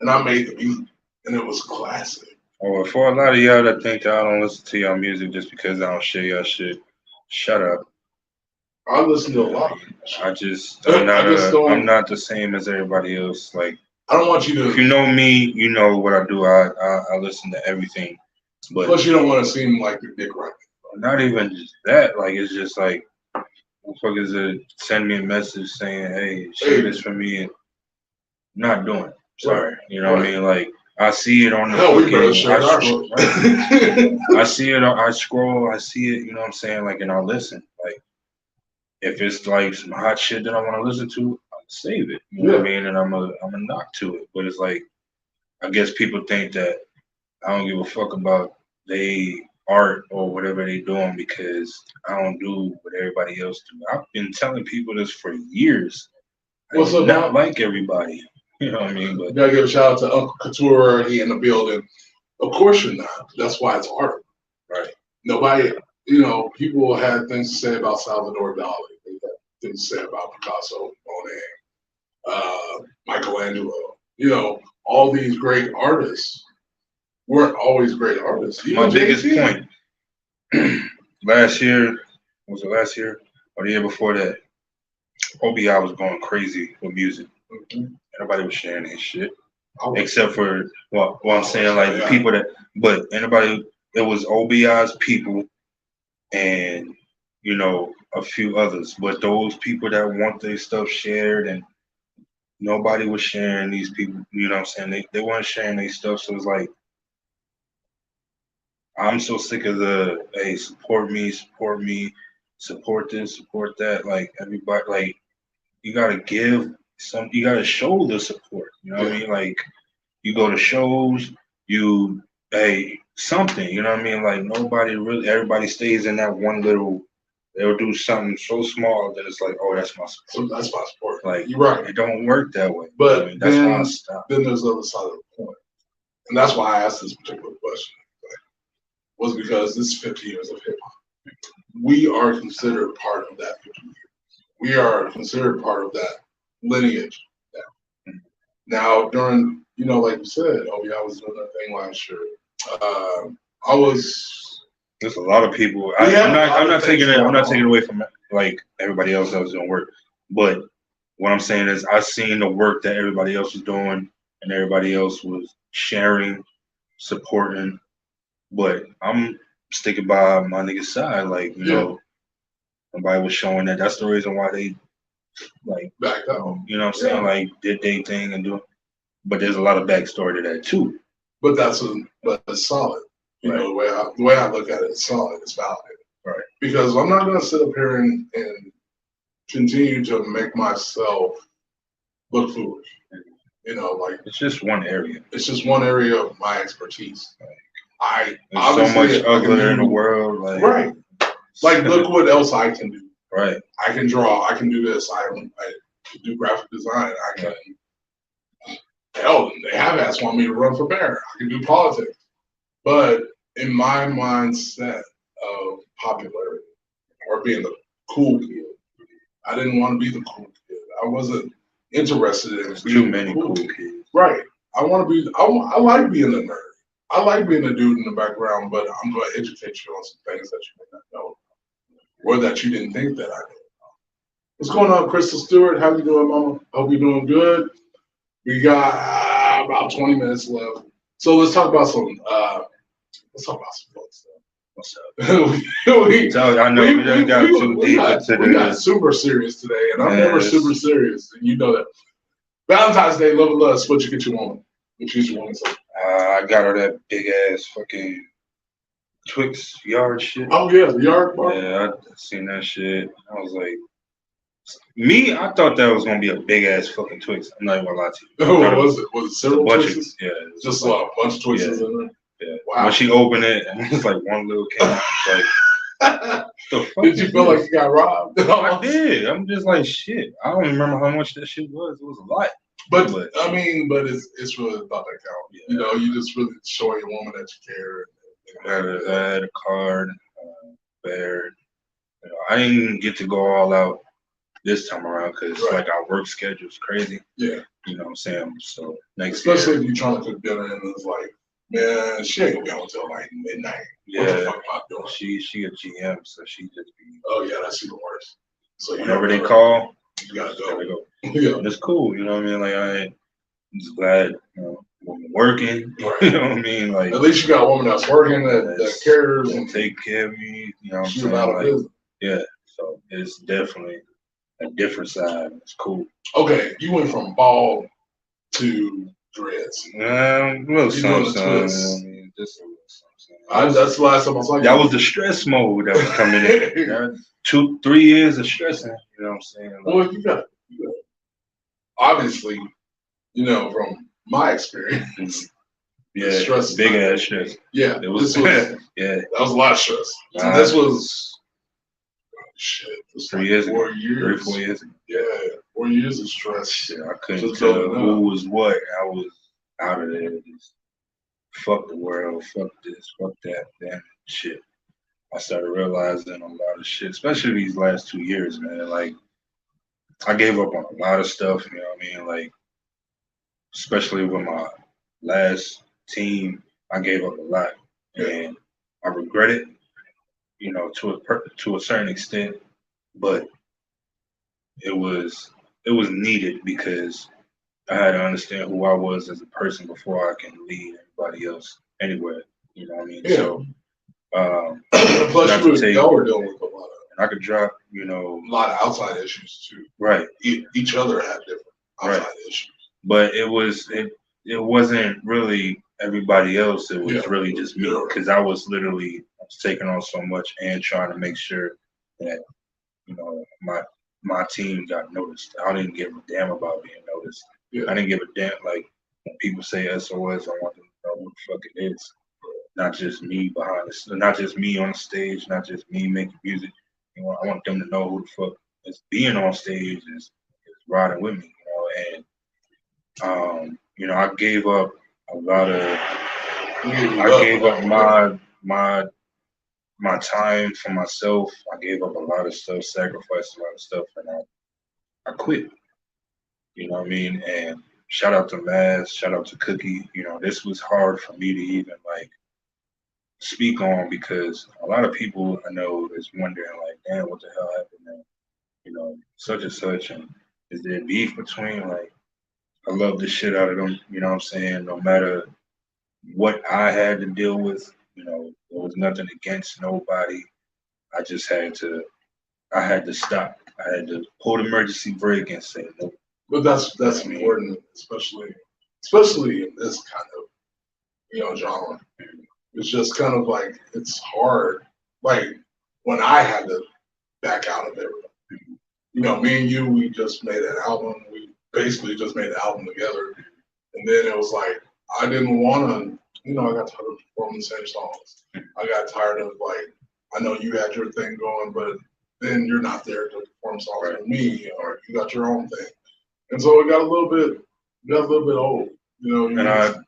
And I made the beat, and it was classic. Oh, for a lot of y'all that think that I don't listen to y'all music just because I don't share y'all shit, shut up. I listen to a lot. I'm not the same as everybody else. Like, I don't want you to. If you know me, you know what I do. I listen to everything. But plus, you don't want to seem like you're dick right. Not even just that. Like, it's just like, motherfuckers send me a message saying, "Hey, share this for me," and not doing it. Sorry, you know what I mean? Like, I see it on the. I see it. I scroll. I see it. You know what I'm saying? Like, and I'll listen. Like, if it's like some hot shit that I want to listen to, I'll save it. You know what I mean? And I'm a knock to it. But it's like, I guess people think that I don't give a fuck about they art or whatever they doing because I don't do what everybody else do. I've been telling people this for years. What's up, not like everybody. You know what I mean? But you gotta give a shout out to Uncle Couture. He in the building. Of course you're not. That's why it's art. Right. Nobody, people had things to say about Salvador Dali. They had things to say about Picasso, Monet, Michelangelo. All these great artists weren't always great artists. My biggest point last year, was it last year or the year before that? OBI was going crazy with music. Mm-hmm. Everybody was sharing his shit, except for I'm saying like the people that, but anybody, it was OBI's people, and a few others. But those people that want their stuff shared, and nobody was sharing these people. You know what I'm saying? They weren't sharing their stuff, so it's like, I'm so sick of the, hey, support me, support this, support that. Like, everybody, like, you gotta give you gotta show the support. You know what I mean? Like, you go to shows, something. You know what I mean? Like, everybody stays in that one little. They'll do something so small that it's like, oh, that's my support. That's my support. Like, you're right. It don't work that way. But that's why I stopped. Then there's the other side of the point, and that's why I asked this particular question. Was because this is 50 years of hip hop. We are considered part of that 50 years. We are considered part of that lineage now. During, like you said, I was doing that thing last year. There's a lot of people. I'm not taking it away from like everybody else that was doing work. But what I'm saying is, I seen the work that everybody else was doing, and everybody else was sharing, supporting. But I'm sticking by my nigga's side. Like, nobody was showing that. That's the reason why they like back up. You know what I'm saying? Like, did they thing and do it. But there's a lot of backstory to that too. But it's solid. Right. The way I look at it, it's solid. It's validated. Right. Because I'm not gonna sit up here and continue to make myself look foolish. Like, it's just one area. It's just one area of my expertise. There's so much other in the world. Like, right. Like, look what else I can do. Right. I can draw. I can do this. I can do graphic design. I can. Hell, they have asked want me to run for mayor. I can do politics. But in my mindset of popularity or being the cool kid, I didn't want to be the cool kid. I wasn't interested in being too many cool kids. Right. I want to be. I like being a nerd. I like being a dude in the background, but I'm going to educate you on some things that you may not know, or that you didn't think that I knew. What's going on, Crystal Stewart? How you doing, Mama? Hope you're doing good. We got about 20 minutes left, so let's talk about some. Let's talk about some fun stuff. What's up? I know we got too deep into we got super serious today, and I'm never super serious, and you know that. Valentine's Day, love and lust. What you get your woman? What you want to say? I got her that big ass fucking Twix yard shit. Oh yeah, the yard bar. Yeah, I seen that shit. I was like, I thought that was gonna be a big ass fucking Twix. I'm not even gonna lie to you. Oh, what was it? Was it several Twixes? Yeah, just a bunch of Twixes in there. Yeah. Wow. When she opened it, and it was like one little can. Like, the fuck did you feel like you got robbed? I did. I'm just like, shit. I don't remember how much that shit was. It was a lot. But I mean, it's really about that count. Yeah. You know, you just really showing a woman that you care. I had a card, bear. You know, I didn't get to go all out this time around because like our work schedule is crazy. Yeah. You know what I'm saying? So especially if you're trying to cook dinner and it's like, man, she ain't gonna be home until like midnight. Yeah. What the fuck am I doing? She a GM, so she just be. Oh yeah, that's even worse. So whenever they call, you gotta go. Yeah. And it's cool, you know what I mean? Like I'm just glad, you know, woman working. Right. You know what I mean? Like at least you got a woman that's working that cares and take care of me. You know what I'm saying? Like, yeah. So it's definitely a different side. It's cool. Okay, you went from bald to dreads. Little something. I mean, just a little something. That's the last time I saw you. That was the stress mode that was coming in. 2-3 years of stressing. You know what I'm saying? Like, well, you got obviously, you know, from my experience. Yeah, stress, big ass stress. Yeah, it was. That was a lot of stress. So this was. Shit, it's 3 years ago. 4 years. 3-4 years ago. Yeah, 4 years of stress. Yeah, I couldn't tell who was what. I was out of there. Just fuck the world, fuck this, fuck that, damn shit. I started realizing a lot of shit, especially these last 2 years, man. Like, I gave up on a lot of stuff, you know what I mean? Like, especially with my last team, I gave up a lot. And I regret it, you know, to a certain extent, but it was needed because I had to understand who I was as a person before I can lead anybody else anywhere. You know what I mean? Yeah. So, plus y'all were dealing with a lot of. And I could drop, you know, a lot of outside issues too. Right. Each other had different outside issues. But it wasn't really everybody else. It was really just me because I was taking on so much and trying to make sure that, you know, my team got noticed. I didn't give a damn about being noticed. Yeah. I didn't give a damn. Like when people say SOS, I want them to know who the fuck it is. Not just me not just me on the stage, not just me making music. You know, I want them to know who the fuck is being on stage is riding with me. You know, and you know, I gave up a lot of. I gave up my time for myself. I gave up a lot of stuff, sacrificed a lot of stuff, and I quit. You know what I mean? And shout out to Maz, shout out to Cookie. You know, this was hard for me to even like speak on because a lot of people I know is wondering like, damn, what the hell happened there? You know, such and such, and is there beef between? Like, I love the shit out of them. You know what I'm saying? No matter what I had to deal with, you know, there was nothing against nobody. I just had to stop. I had to pull the emergency brake and say no. But that's important, especially in this kind of, you know, genre. It's just kind of like it's hard. Like when I had to back out of everything. You know, me and you, we just made an album. We basically just made an album together, and then it was like I didn't want to. You know, I got tired of performing the same songs. I got tired of like, I know you had your thing going, but then you're not there to perform songs with me, or you got your own thing. And so it got a little bit old, you know.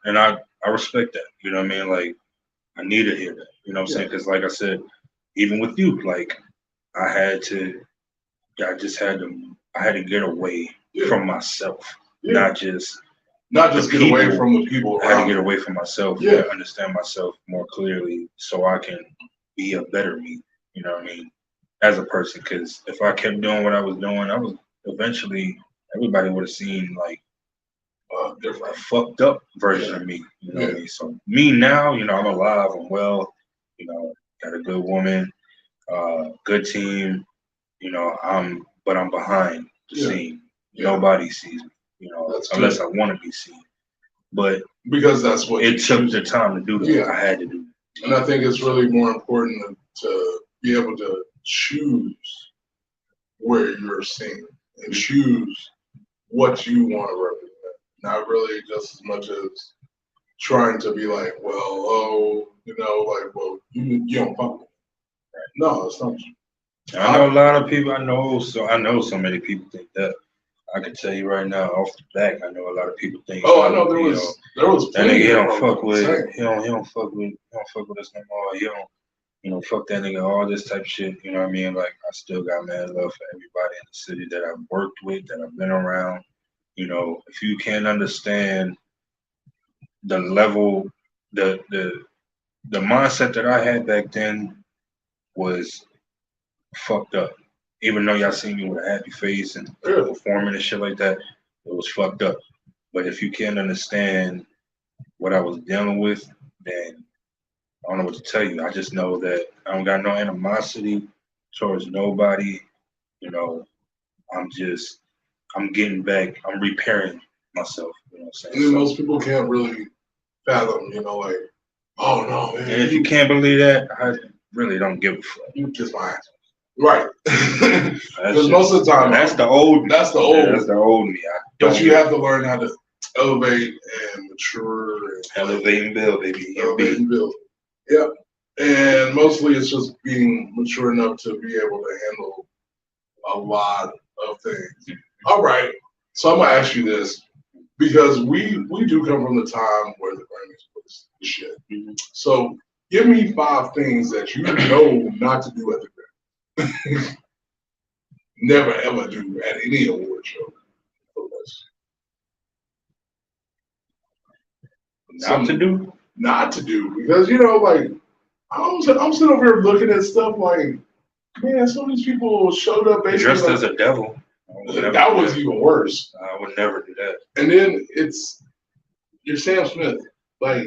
And I respect that. You know what I mean? Like, I need to hear that. You know what I'm saying? Because like I said, even with you, like I had to get away from myself, not just get away from the people. I had to get away from myself and understand myself more clearly so I can be a better me. You know what I mean? As a person, because if I kept doing what I was doing, I was eventually everybody would have seen like a fucked up version of me. You know what I mean? So me now, you know, I'm alive, I'm well, you know, got a good woman, good team, you know, but I'm behind the scene. Nobody sees me, you know, unless I want to be seen. but because that's what it took the time to do that. Yeah. I had to do that. And I think it's really more important to be able to choose where you're seen and choose what you want to represent. Not really just as much as trying to be like, well, oh, you know, like, well, you don't fuck with me. No, it's not. I know a lot of people. I know so many people think that. I can tell you right now, off the back, I know a lot of people think. Oh, I know there was. That nigga, he don't fuck with us no more. He don't fuck that nigga. All this type of shit. You know what I mean? Like, I still got mad love for everybody in the city that I've worked with, that I've been around. You know, if you can't understand the level, the mindset that I had back then was fucked up. Even though y'all see me with a happy face and performing and shit like that, it was fucked up. But if you can't understand what I was dealing with, then I don't know what to tell you. I just know that I don't got no animosity towards nobody. You know, I'm getting back. I'm repairing myself. You know what I'm saying? And most people can't really fathom, you know, like, oh no, man. And if you can't believe that, I really don't give a fuck. You kiss my ass. Right. Because most of the time, that's the old me. That's the old me. But you have to learn how to elevate and mature. And elevate and build, baby. Elevate and build. Yeah. And mostly it's just being mature enough to be able to handle a lot of things. All right. So I'm going to ask you this, because we do come from the time where the Grammys was the shit. Mm-hmm. So give me 5 things that you know not to do at the Grammys. Never ever do at any award show. Not to do, because you know, like I'm sitting over here looking at stuff like, man, some of these people showed up basically dressed as a devil. That was even worse. I would never do that. And then you're Sam Smith, like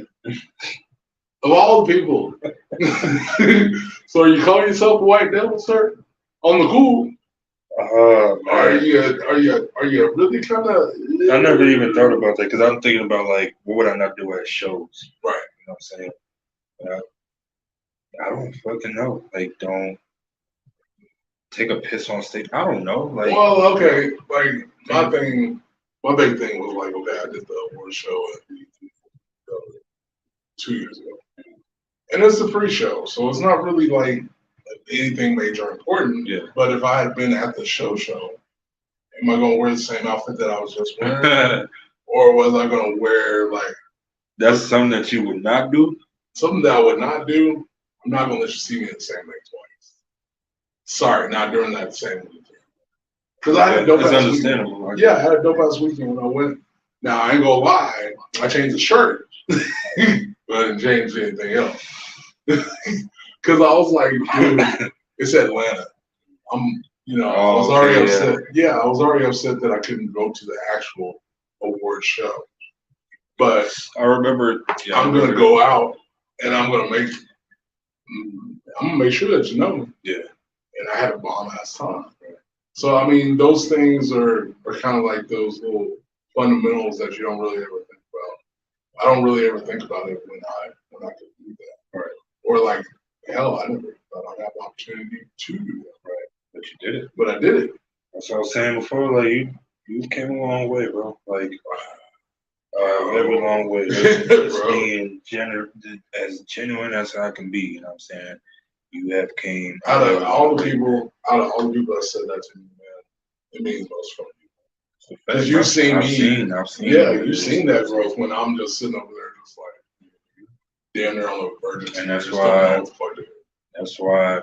of all the people. So are you calling yourself a white devil, sir? On the cool? Are you really kind of? I never even thought about that, because I'm thinking about, like, what would I not do at shows? Right. You know what I'm saying? I don't fucking know. Like, don't take a piss on stage. I don't know. Like, well, okay. Like my big thing was like, okay, I did the award show at 2 years ago. And it's a pre-show, so it's not really like anything major important. Yeah. But if I had been at the show, am I gonna wear the same outfit that I was just wearing? Or was I gonna wear like that's something that you would not do? Something that I would not do, I'm not gonna let you see me in the same thing twice. Sorry, not during that same weekend. Because I had a dope ass weekend. Yeah, I had a dope ass weekend when I went. Now I ain't gonna lie, I changed the shirt. But I didn't change anything else. Because I was like, dude, it's Atlanta. I was already upset. Yeah, I was already upset that I couldn't go to the actual award show. But I remember, I'm gonna go out and I'm gonna make sure that you know. Yeah. And I had a bomb ass time. So I mean, those things are kind of like those little fundamentals that you don't really ever think about. I don't really ever think about it when I could do that. Right. Or like, hell, I never thought I'd have the opportunity to do that. Right. But you did it. But I did it. That's what I was saying before. Like you came a long way, bro. Like very long way. Just being as genuine as I can be. You know what I'm saying? You have came out of all the people that said that to me, man, it means most from you. Because you've seen me. I've seen. Yeah, you've seen that growth when I'm just sitting over there, just like damn near on the verge. And that's why,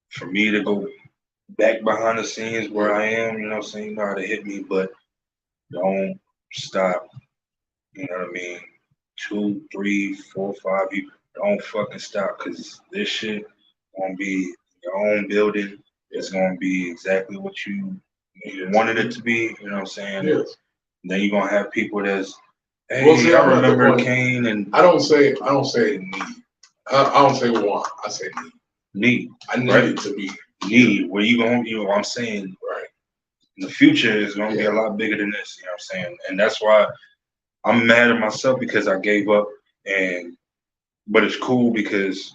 for me to go back behind the scenes where I am, you know what I'm saying, you know how to hit me, but don't stop. You know what I mean? 2, 3, 4, 5, you don't fucking stop, because this shit gonna be your own building. It's gonna be exactly what you wanted it to be. You know what I'm saying? Yes. And then you're gonna have people that's, hey, well, see, I remember Kane, and I don't say need. I don't say want. I say need. Need. I need it to be need. Where you gonna? You know what I'm saying? Right. In the future is gonna be a lot bigger than this. You know what I'm saying? And that's why I'm mad at myself because I gave up, but it's cool because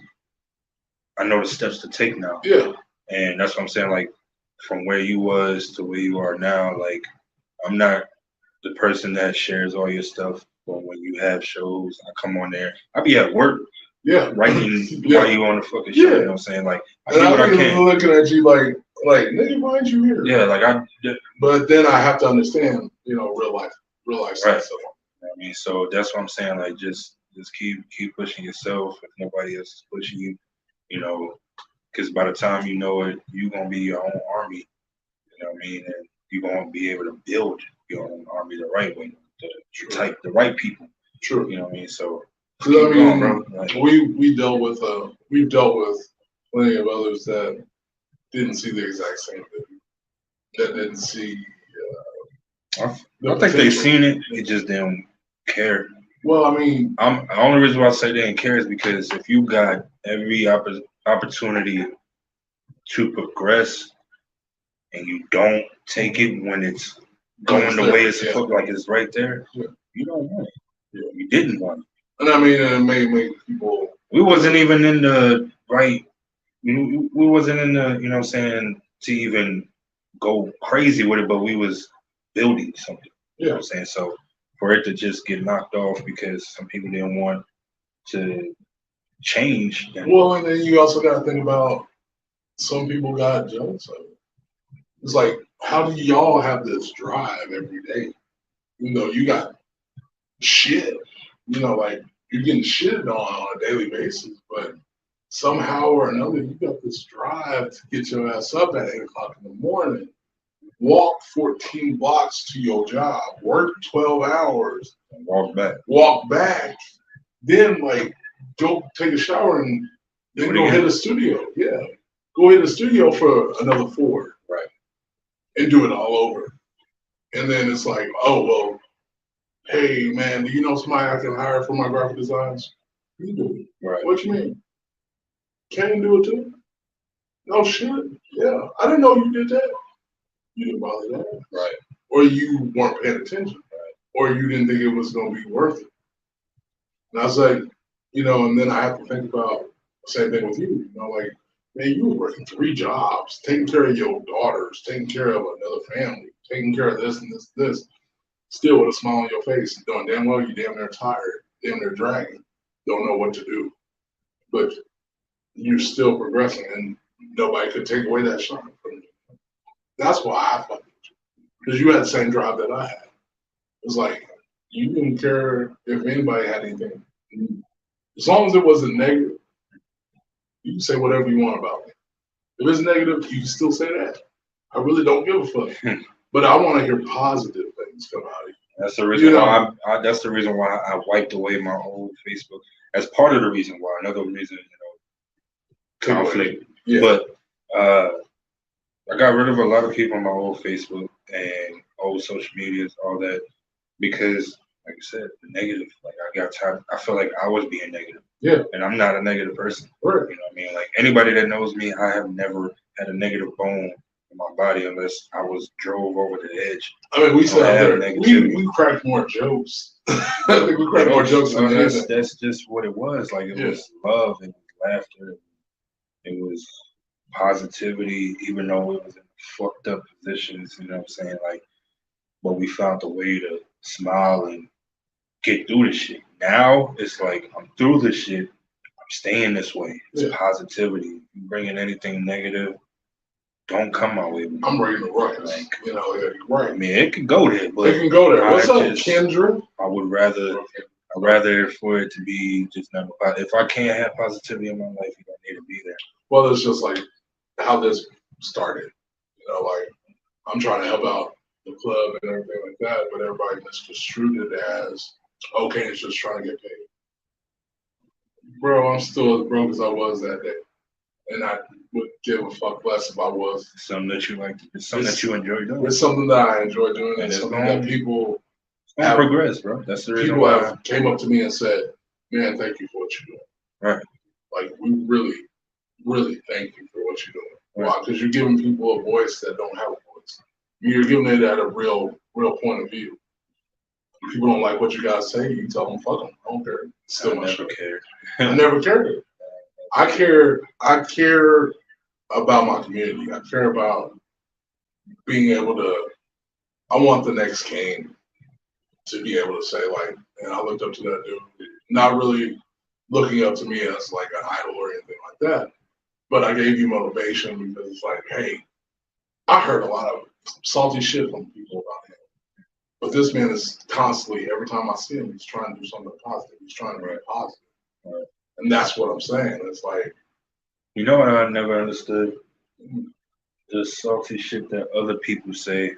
I know the steps to take now. Yeah. And that's what I'm saying. Like from where you was to where you are now, like I'm not the person that shares all your stuff. But when you have shows, I come on there. I be at work. Yeah. Writing while you on the fucking show. Yeah. You know what I'm saying? Like I and do what I I'm can. looking at you like nigga, why aren't you here? Yeah, like But then I have to understand, real life right. stuff. I mean, so that's what I'm saying. Like just keep pushing yourself. If nobody else is pushing you, because by the time you know it, you're gonna be your own army. You know what I mean? And you're gonna be able to build your own army the right way, the right people. True. You know what I mean? So keep going, bro. Like, we've dealt with plenty of others that didn't see the exact same thing. That didn't see. I think they seen it. They just didn't care. Well, I mean, the only reason why I say they didn't care is because if you got every opportunity to progress and you don't take it when it's going the way it's supposed, like it's right there, you don't want it. Yeah. You didn't want it. And I mean, it may make people. We wasn't even in the right. We wasn't in the, you know what I'm saying, to even go crazy with it, but we was building something. You know what I'm saying? So for it to just get knocked off because some people didn't want to change. Well, and then you also got to think about some people got jealous of it. It's like, how do y'all have this drive every day? You got shit. Like you're getting shitted on a daily basis, but somehow or another, you got this drive to get your ass up at 8 o'clock in the morning, walk 14 blocks to your job, work 12 hours, and walk back, then go take a shower and then go hit the studio. Yeah. Go hit the studio for another 4. Right. And do it all over. And then it's like, oh, well, hey, man, do you know somebody I can hire for my graphic designs? You do it. Right. What you mean? Can you do it too? No shit. Yeah. I didn't know you did that. You didn't bother that. Right. Or you weren't paying attention. Right. Or you didn't think it was going to be worth it. And I was like, and then I have to think about the same thing with you. Man, you were working 3 jobs, taking care of your daughters, taking care of another family, taking care of this and this, still with a smile on your face and doing damn well, you damn near tired, damn near dragging, don't know what to do. But you're still progressing and nobody could take away that shine from you. That's why I fucking with you. Because you had the same drive that I had. It's like, you didn't care if anybody had anything. As long as it wasn't negative, you can say whatever you want about me. If it's negative, you can still say that. I really don't give a fuck. But I want to hear positive things come out of you. That's the reason why that's the reason why I wiped away my old Facebook. As part of the reason why. Another reason, conflict. Yeah. But I got rid of a lot of people on my old Facebook and old social medias, all that, because, like I said, the negative. Like I got tired. I feel like I was being negative. Yeah. And I'm not a negative person. Right. You know what I mean? Like anybody that knows me, I have never had a negative bone in my body unless I was drove over the edge. I mean, we said we cracked more jokes. I think we cracked more jokes than that's just what it was. Like it was love, it was laughter, it was positivity, even though it was in fucked up positions, you know what I'm saying? Like, but we found a way to smile and get through this shit. Now it's like I'm through this shit. I'm staying this way. It's positivity. If you bring in anything negative, don't come my way. I'm ready to rock. Right. I mean, it can go there, but it can go there. What's up, Kendra? I'd rather for it to be just never. If I can't have positivity in my life, you don't need to be there. Well, it's just like how this started. I'm trying to help out the club and everything like that, but everybody misconstrued it as, okay, it's just trying to get paid. Bro, I'm still as broke as I was that day. And I would give a fuck less if I was. Something that you like. It's something that you enjoy doing. It's something that I enjoy doing. And it's something that people have progressed, bro. That's the reason people why. Have came up to me and said, man, thank you for what you're doing. Right. Like, we really, really thank you for what you're doing. Right. Why? Because you're giving people a voice that don't have a voice. You're giving it at a real point of view. People don't like what you guys say, you tell them fuck them. I don't care. It's still my show. Cared. I never cared. I care about my community. I care about being able to. I want the next Kane to be able to say like, and I looked up to that dude. Not really looking up to me as like an idol or anything like that, but I gave you motivation because it's like, hey, I heard a lot of salty shit from people about him. But this man is constantly, every time I see him, he's trying to do something positive. He's trying to be positive. Right. And that's what I'm saying. It's like, you know what I never understood? The salty shit that other people say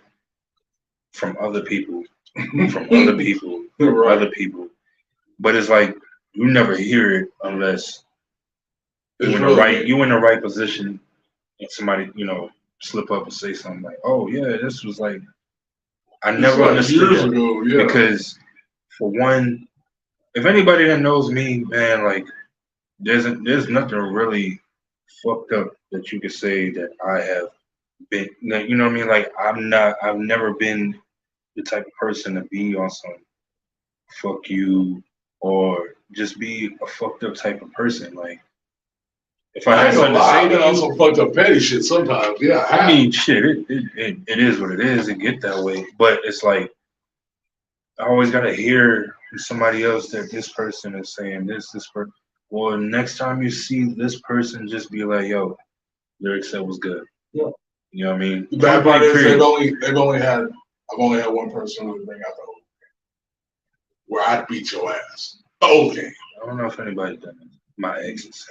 from other people, from other people, from right. other people. But it's like you never hear it unless you're in the right position and somebody, slip up and say something like, "Oh yeah, this was like." I never understood that because, for one, if anybody that knows me, man, like there's nothing really fucked up that you could say that I have been. You know what I mean? Like I've never been the type of person to be on some fuck you or just be a fucked up type of person. Like if I had something to say to you, some fucked up petty shit sometimes. Yeah, I mean, shit, it is what it is. It get that way, but it's like. I always gotta hear from somebody else that this person is saying this person. Well, next time you see this person, just be like, "Yo, lyrics said was good." Yeah. You know what I mean? The bad part is I've only had one person really bring out the whole game where I'd beat your ass. Okay. I don't know if anybody's done it. My exes.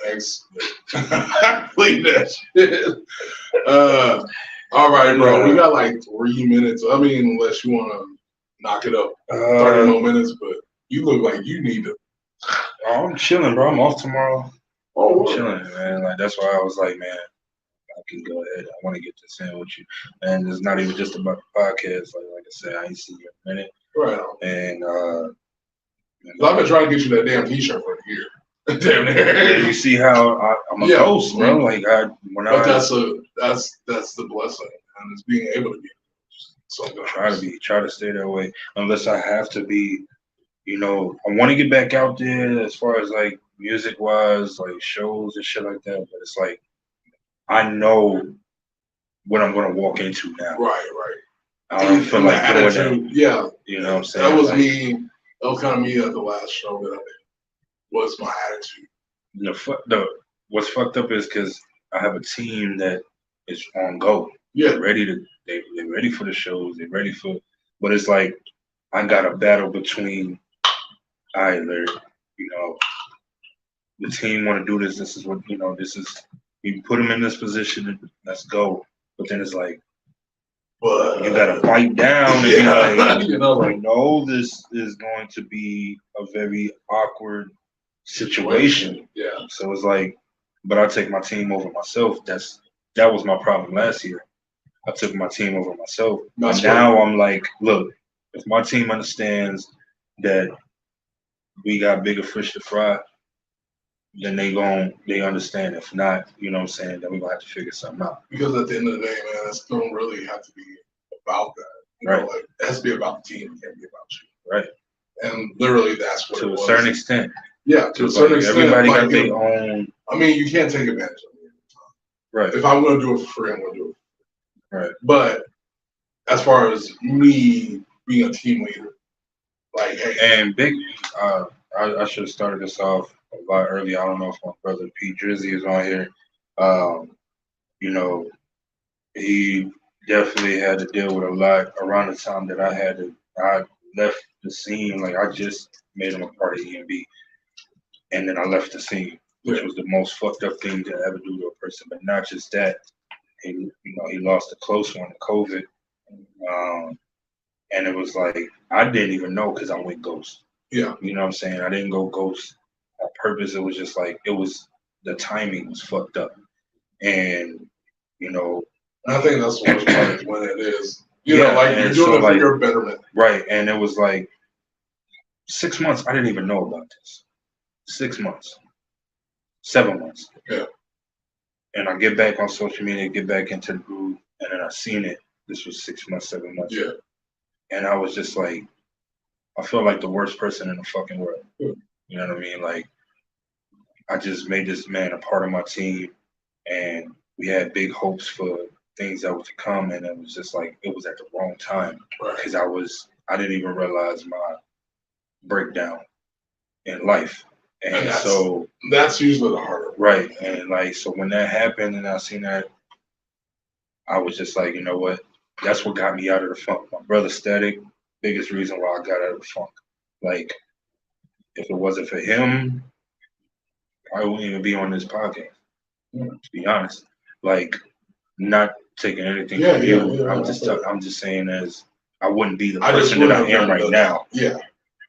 Leave that shit. All right, bro. We got like 3 minutes. I mean, unless you wanna. Knock it up 30 more minutes, but you look like you need to. Oh, I'm chilling, bro. I'm off tomorrow. Oh, I'm chilling, man. Like that's why I was like, man, I can go ahead. I want to get this in with you, and it's not even just about the podcast. Like I said, I ain't seen you in a minute, right? And I've been trying to get you that damn T-shirt for a year. Damn near. You see how I'm a ghost, bro. Like that's the blessing, and it's being able to be. So try to stay that way unless I have to be, I want to get back out there as far as like music wise, like shows and shit like that. But it's like I know what I'm gonna walk into now. Right. I don't feel like doing that. Yeah, you know what I'm saying. That was me. That was kind of me at the last show that I did. Was my attitude. What's fucked up is because I have a team that is on go. Yeah, they're ready for the shows. They're ready for, but it's like I got a battle between either, the team want to do this. This is what this is. You put them in this position. Let's go. But then it's like, you gotta fight down and be like, no, this is going to be a very awkward situation. Yeah. So it's like, but I take my team over myself. That was my problem last year. I took my team over myself. And now I'm like, look, if my team understands that we got bigger fish to fry, then they understand. If not, you know what I'm saying, then we're gonna have to figure something out. Because at the end of the day, man, it don't really have to be about that. Right. Like, it has to be about the team, it can't be about you. Right. And literally that's what to a certain extent. Yeah, to a certain extent. Everybody got their own. I mean, you can't take advantage of me every time. Right. If I'm gonna do it for free, I'm gonna do it. Right. But as far as me being a team leader, like, hey. And big, I should have started this off a lot earlier. I don't know if my brother Mik3y is on here. He definitely had to deal with a lot around the time that I left the scene. Like I just made him a part of EMB, and then I left the scene, which was the most fucked up thing to ever do to a person. But not just that. He lost a close one to COVID, and it was like I didn't even know because I went ghost. Yeah, you know what I'm saying. I didn't go ghost on purpose. It was just like the timing was fucked up, and I think that's the worst part is when it is. You're doing it for your betterment, right? And it was like 6 months. I didn't even know about this. 6 months, 7 months. Yeah. And I get back on social media, get back into the groove, and then I seen it. This was 6 months, 7 months. Yeah. And I was just like, I feel like the worst person in the fucking world. You know what I mean? Like, I just made this man a part of my team, and we had big hopes for things that were to come, and it was just like it was at the wrong time because I didn't even realize my breakdown in life, and so that's usually the harder right. And like so when that happened, and I seen that, I was just like, you know what? That's what got me out of the funk. My brother Static, biggest reason why I got out of the funk. Like, if it wasn't for him, I wouldn't even be on this podcast. To be honest, like, not taking anything from you. I'm just saying as I wouldn't be the person that I am right now. Yeah.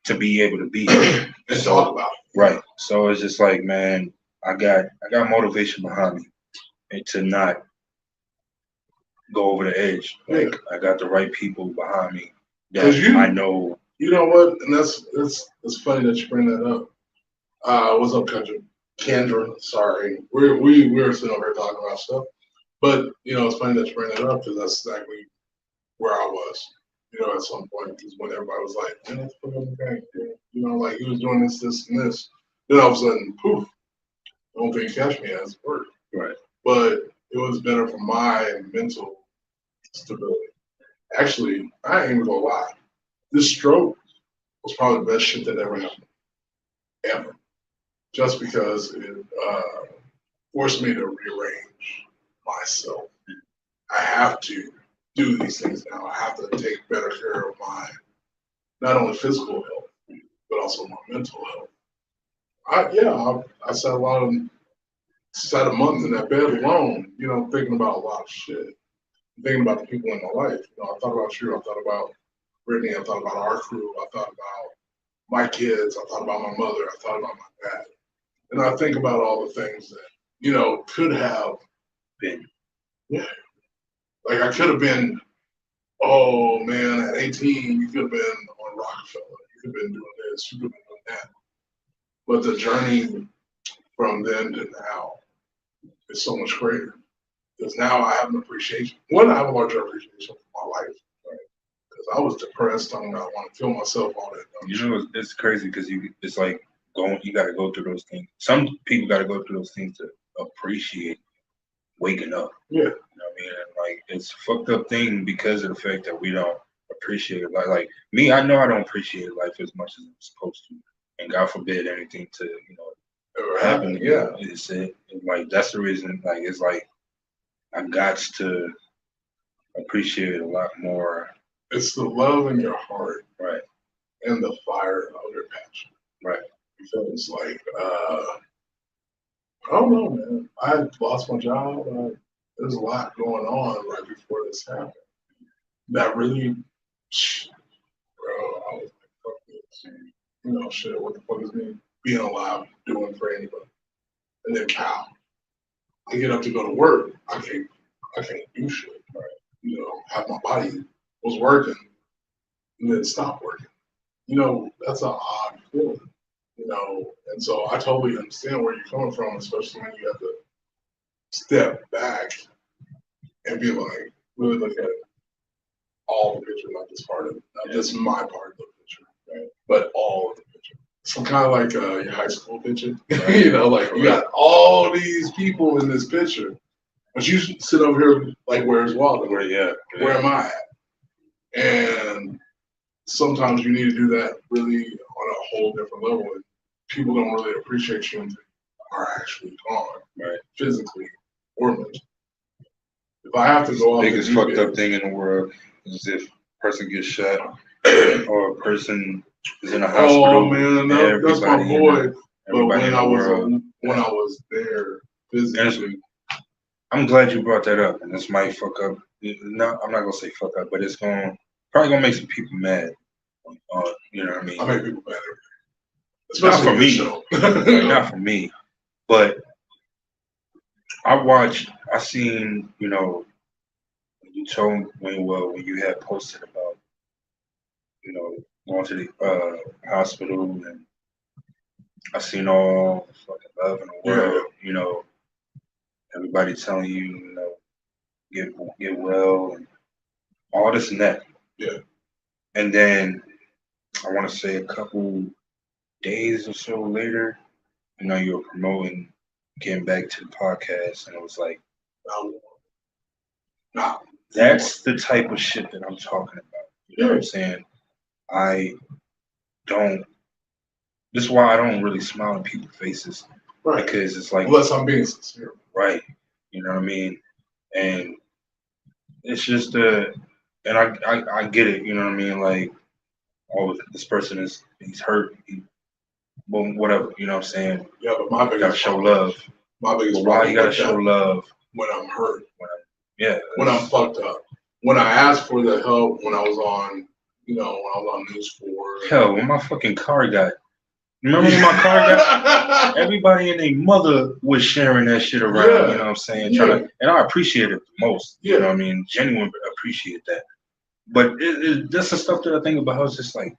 To be able to be here. And talk about it. Right. So it's just like, man, I got motivation behind me, and to not go over the edge. Like, I got the right people behind me that I know. You know what? And that's funny that you bring that up. What's up, Kendra? Sorry, we're sitting over here talking about stuff, but you know it's funny that you bring that up because that's exactly where I was. You know, at some point, because when everybody was like, "Man, let's put on the gang," you know, like he was doing this, and this. Then all of a sudden, poof! Don't think catch me as work. Right. But it was better for my mental stability. Actually, I ain't even gonna lie. This stroke was probably the best shit that ever happened. Ever. Just because it forced me to rearrange myself. I have to do these things now. I have to take better care of my, not only physical health, but also my mental health. I sat a month in that bed alone, you know, thinking about a lot of shit. Thinking about the people in my life. You know, I thought about you, I thought about Brittany, I thought about our crew, I thought about my kids, I thought about my mother, I thought about my dad. And I think about all the things that, you know, could have been. Yeah. Like I could have been, oh man, at 18, you could have been on Rockefeller. You could have been doing this, you could have been doing that. But the journey from then to now is so much greater. Because now I have an appreciation. One, I have a larger appreciation for my life. Right? Because I was depressed, talking about I want to kill myself, all that. You know, it's crazy because it's like you got to go through those things. Some people got to go through those things to appreciate waking up. Yeah. You know what I mean? And like, it's a fucked up thing because of the fact that we don't appreciate it. Like me, I know I don't appreciate life as much as I'm supposed to. And God forbid anything to, you know, happen. Yeah. It's like, that's the reason, like, it's like, I got to appreciate it a lot more. It's the love in your heart. Right. And the fire of your passion. Right. Because like, I don't know, man. I lost my job. There's a lot going on right before this happened. That really, bro, I was like, fuck this. You know, shit, what the fuck is me being alive doing for anybody? And then cow. I get up to go to work. I can't do shit. Right. You know, have my body was working and then stop working. You know, that's an odd feeling. You know, and so I totally understand where you're coming from, especially when you have to step back and be like, really look at all the picture, not just part of it, not just my part of the picture, right? But all of the picture. So kind of like your high school picture, you know, like you got all these people in this picture, but you sit over here like, where's Waldo? Where am I at? And sometimes you need to do that really on a whole different level. And people don't really appreciate you until you are actually gone, right? Physically or mentally. If I have to go off, biggest fucked up thing in the world is if a person gets shot or a person is in a hospital. Oh man, that's my boy. But when I was there physically, I'm glad you brought that up, and this might fuck up. No, I'm not gonna say fuck up, but it's probably gonna make some people mad. You know what I mean? I make people mad. Not for me. Not for me. But I seen, you know, you told when you had posted about, you know, going to the hospital, and I seen all the fucking love in the world, you know, everybody telling you, you know, get well and all this and that. Yeah. And then I want to say a couple days or so later, you were promoting getting back to the podcast, and it was like, nah, that's the type of shit that I'm talking about. You know what I'm saying? I don't. This is why I don't really smile in people's faces, right? Because it's like, unless I'm being sincere, right? You know what I mean? And it's just and I get it. You know what I mean? Like, oh, this person he's hurt. Well, whatever. You know what I'm saying? Yeah, but my biggest gotta show love. My biggest why you gotta show love when I'm hurt? When I'm fucked up. When I asked for the help, when I was on, when I was on News 4. Hell, when my fucking car got. Remember when my car got? Everybody and their mother was sharing that shit around. Yeah. You know what I'm saying? Trying to, and I appreciate it the most. Yeah. You know what I mean? Genuinely appreciate that. But that's the stuff that I think about. I was just like,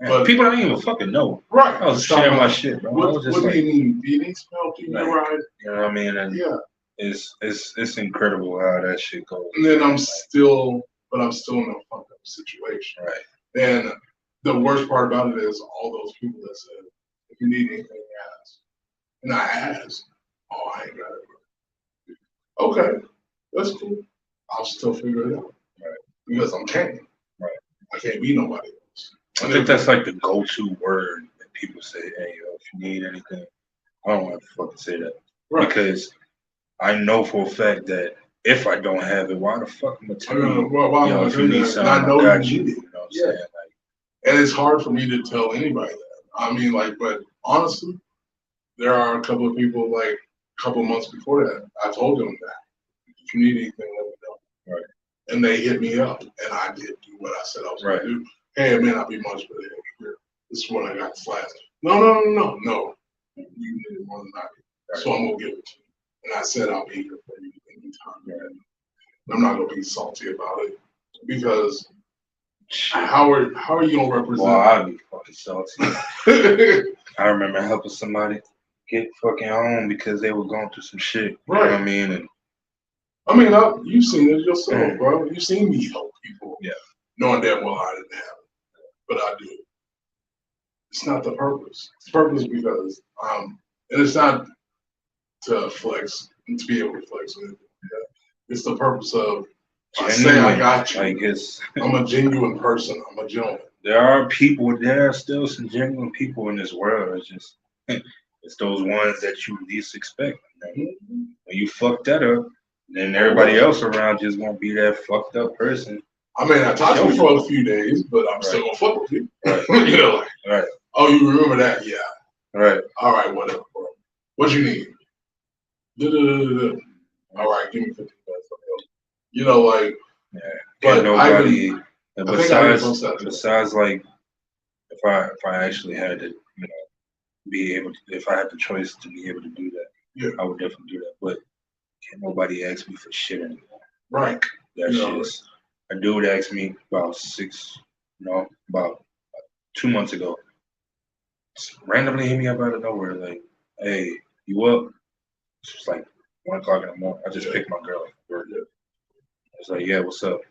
man, people don't even fucking know. Right. I was sharing my shit, bro. What, I was just what like, do you mean? Do you need some help? Do you need right? You know what I mean? And yeah. It's incredible how that shit goes. And then I'm still in a fucked up situation. Right. And the worst part about it is all those people that said, if you need anything, ask. And I asked, oh, I ain't got it. Okay, that's cool. I'll still figure it out. Right. Because I'm can't. Right. I can't be nobody else. I think that's like the go-to word that people say, hey, yo, if you need anything, I don't have to fucking say that. Right. Because I know for a fact that if I don't have it, why the fuck am I telling you? If you need something, I got you. You know what I'm saying? And it's hard for me to tell anybody that. I mean, but honestly, there are a couple of people, a couple of months before that, I told them that. If you need anything, let me know. Right. And they hit me up, and I did do what I said I was going to do. Hey, it may not be much, but here, this is what I got last. No. You did it more than I did. So I'm going to give it to you. And I said I'll be here for you anytime. Right. I'm not going to be salty about it because how are you going to represent? Well, I'd be fucking salty. I remember helping somebody get fucking home because they were going through some shit. Right. You know what I mean? And you've seen it yourself, bro. You've seen me help people. Yeah. Knowing damn well I didn't have it. But I do. It's not the purpose. It's purpose because, and it's not to flex, and to be able to flex with it. Yeah. It's the purpose of, I say I got you. I'm a genuine person. I'm a gentleman. There are still some genuine people in this world. It's just, it's those ones that you least expect. When you fuck that up, then everybody else around you is gonna be that fucked up person. I mean, I talked to you for a few days, but I'm still gonna fuck with you. Right. Right. Oh, you remember that? Yeah. Right. All right, whatever, bro. What you need? All right, give me 50 bucks. Yeah. But nobody. Besides, if I actually had to, be able to, if I had the choice to be able to do that, I would definitely do that. But can't nobody ask me for shit anymore. Right. That's just a dude asked me about 2 months ago. Just randomly hit me up out of nowhere, like, hey, you up? It's like 1 o'clock in the morning. I just picked my girl up from work. I was like, yeah, what's up?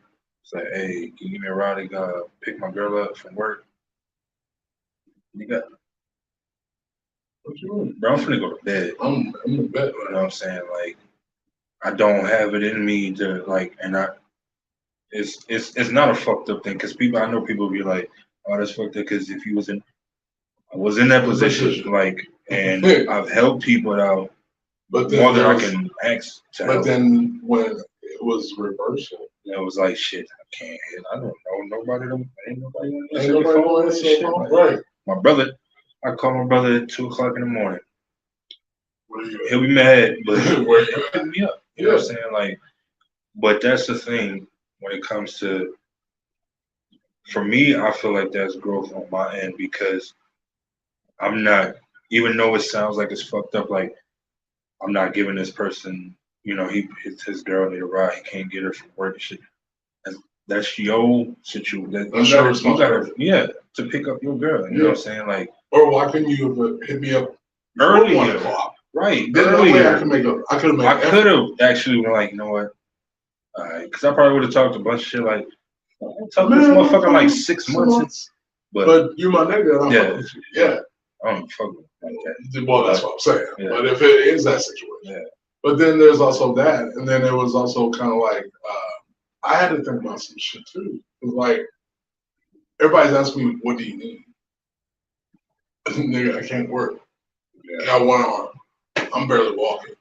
It's like, hey, can you give me a ride to pick my girl up from work? You got what you doing? Bro, I'm finna go to bed. I'm in bed. You know what I'm saying? I don't have it in me to it's not a fucked up thing because I know people be like, oh, that's fucked up because if I was in that position, and I've helped people out more than I can ask to help. But then when it was reversal, it was like, shit, I can't. I don't know nobody. Ain't nobody want to shit. Right. My brother, I call my brother at 2 o'clock in the morning. He'll be mad, but he'll pick me up. You know what I'm saying? But that's the thing when it comes to, for me, I feel like that's growth on my end because I'm not, even though it sounds like it's fucked up, I'm not giving this person, his girl need a ride, he can't get her from work and shit. That's your situation. You gotta, to pick up your girl. You know what I'm saying? Or why couldn't you have hit me up earlier? 1 o'clock? Right. Earlier. I could have actually been like, you know what? Because I probably would have talked a bunch of shit talk to this motherfucker 6 months. But you my nigga, and I'm fucking with you. Yeah. I don't fuck with like that. Well, that's what I'm saying. Yeah. But if it is that situation. But then there's also that, and then there was also kind of like I had to think about some shit too. It was like everybody's asking me, "What do you need?" Nigga, I can't work. I got one arm. I'm barely walking.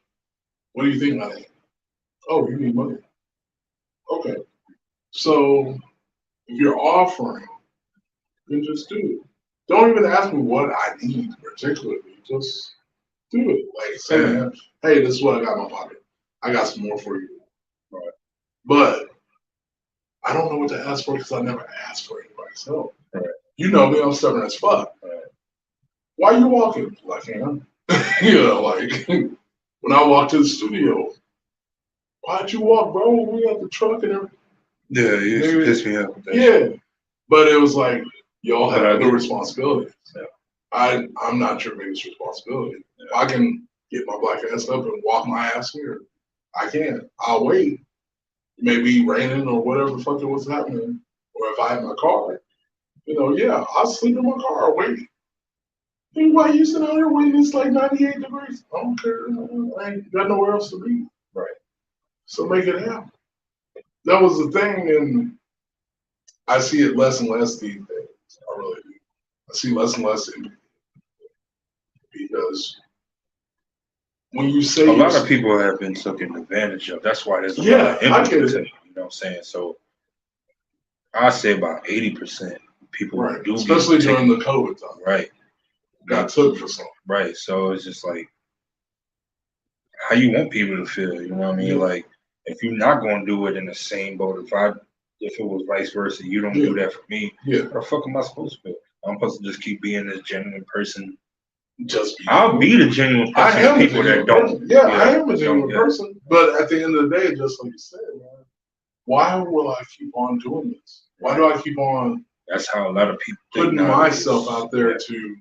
What do you think I need? Oh, you need money. Okay. So if you're offering, then just do it. Don't even ask me what I need particularly. Just do it. Like say, hey, this is what I got in my pocket. I got some more for you. Right. But I don't know what to ask for because I never asked for anybody's help. Right. You know me, I'm stubborn as fuck. Right. Why are you walking? Like, I am. You know, like when I walked to the studio, why'd you walk, bro? We got the truck and everything. Yeah, you pissed me off with that. Yeah. But it was like, y'all have the responsibility. Yeah. I'm not your biggest responsibility. Yeah. If I can get my black ass up and walk my ass here, I can. I'll wait. It may be raining or whatever the fuck it was happening. Or if I have my car, you know, yeah, I'll sleep in my car or wait. Hey, why you sitting out here waiting? It's like 98 degrees. I don't care. I ain't got nowhere else to be. Right. So make it happen. That was the thing, and I see it less and less these days. I really do. I see less and less because when you say a lot of people have been taken advantage of. That's why there's a lot of empathy. You know what I'm saying? So I say about 80% people do, especially during the COVID time. Right. Got took for something. Right. So it's just like how you want people to feel. You know what I mean? Yeah. Like if you're not going to do it in the same boat, if it was vice versa, you don't do that for me. Yeah. What the fuck am I supposed to feel? I'm supposed to just keep being this genuine person. I'll be the genuine person. I am people that don't. Yeah, I am a genuine person. But at the end of the day, just like you said, man, why will I keep on doing this? Why do I keep on? That's how a lot of people putting myself out there to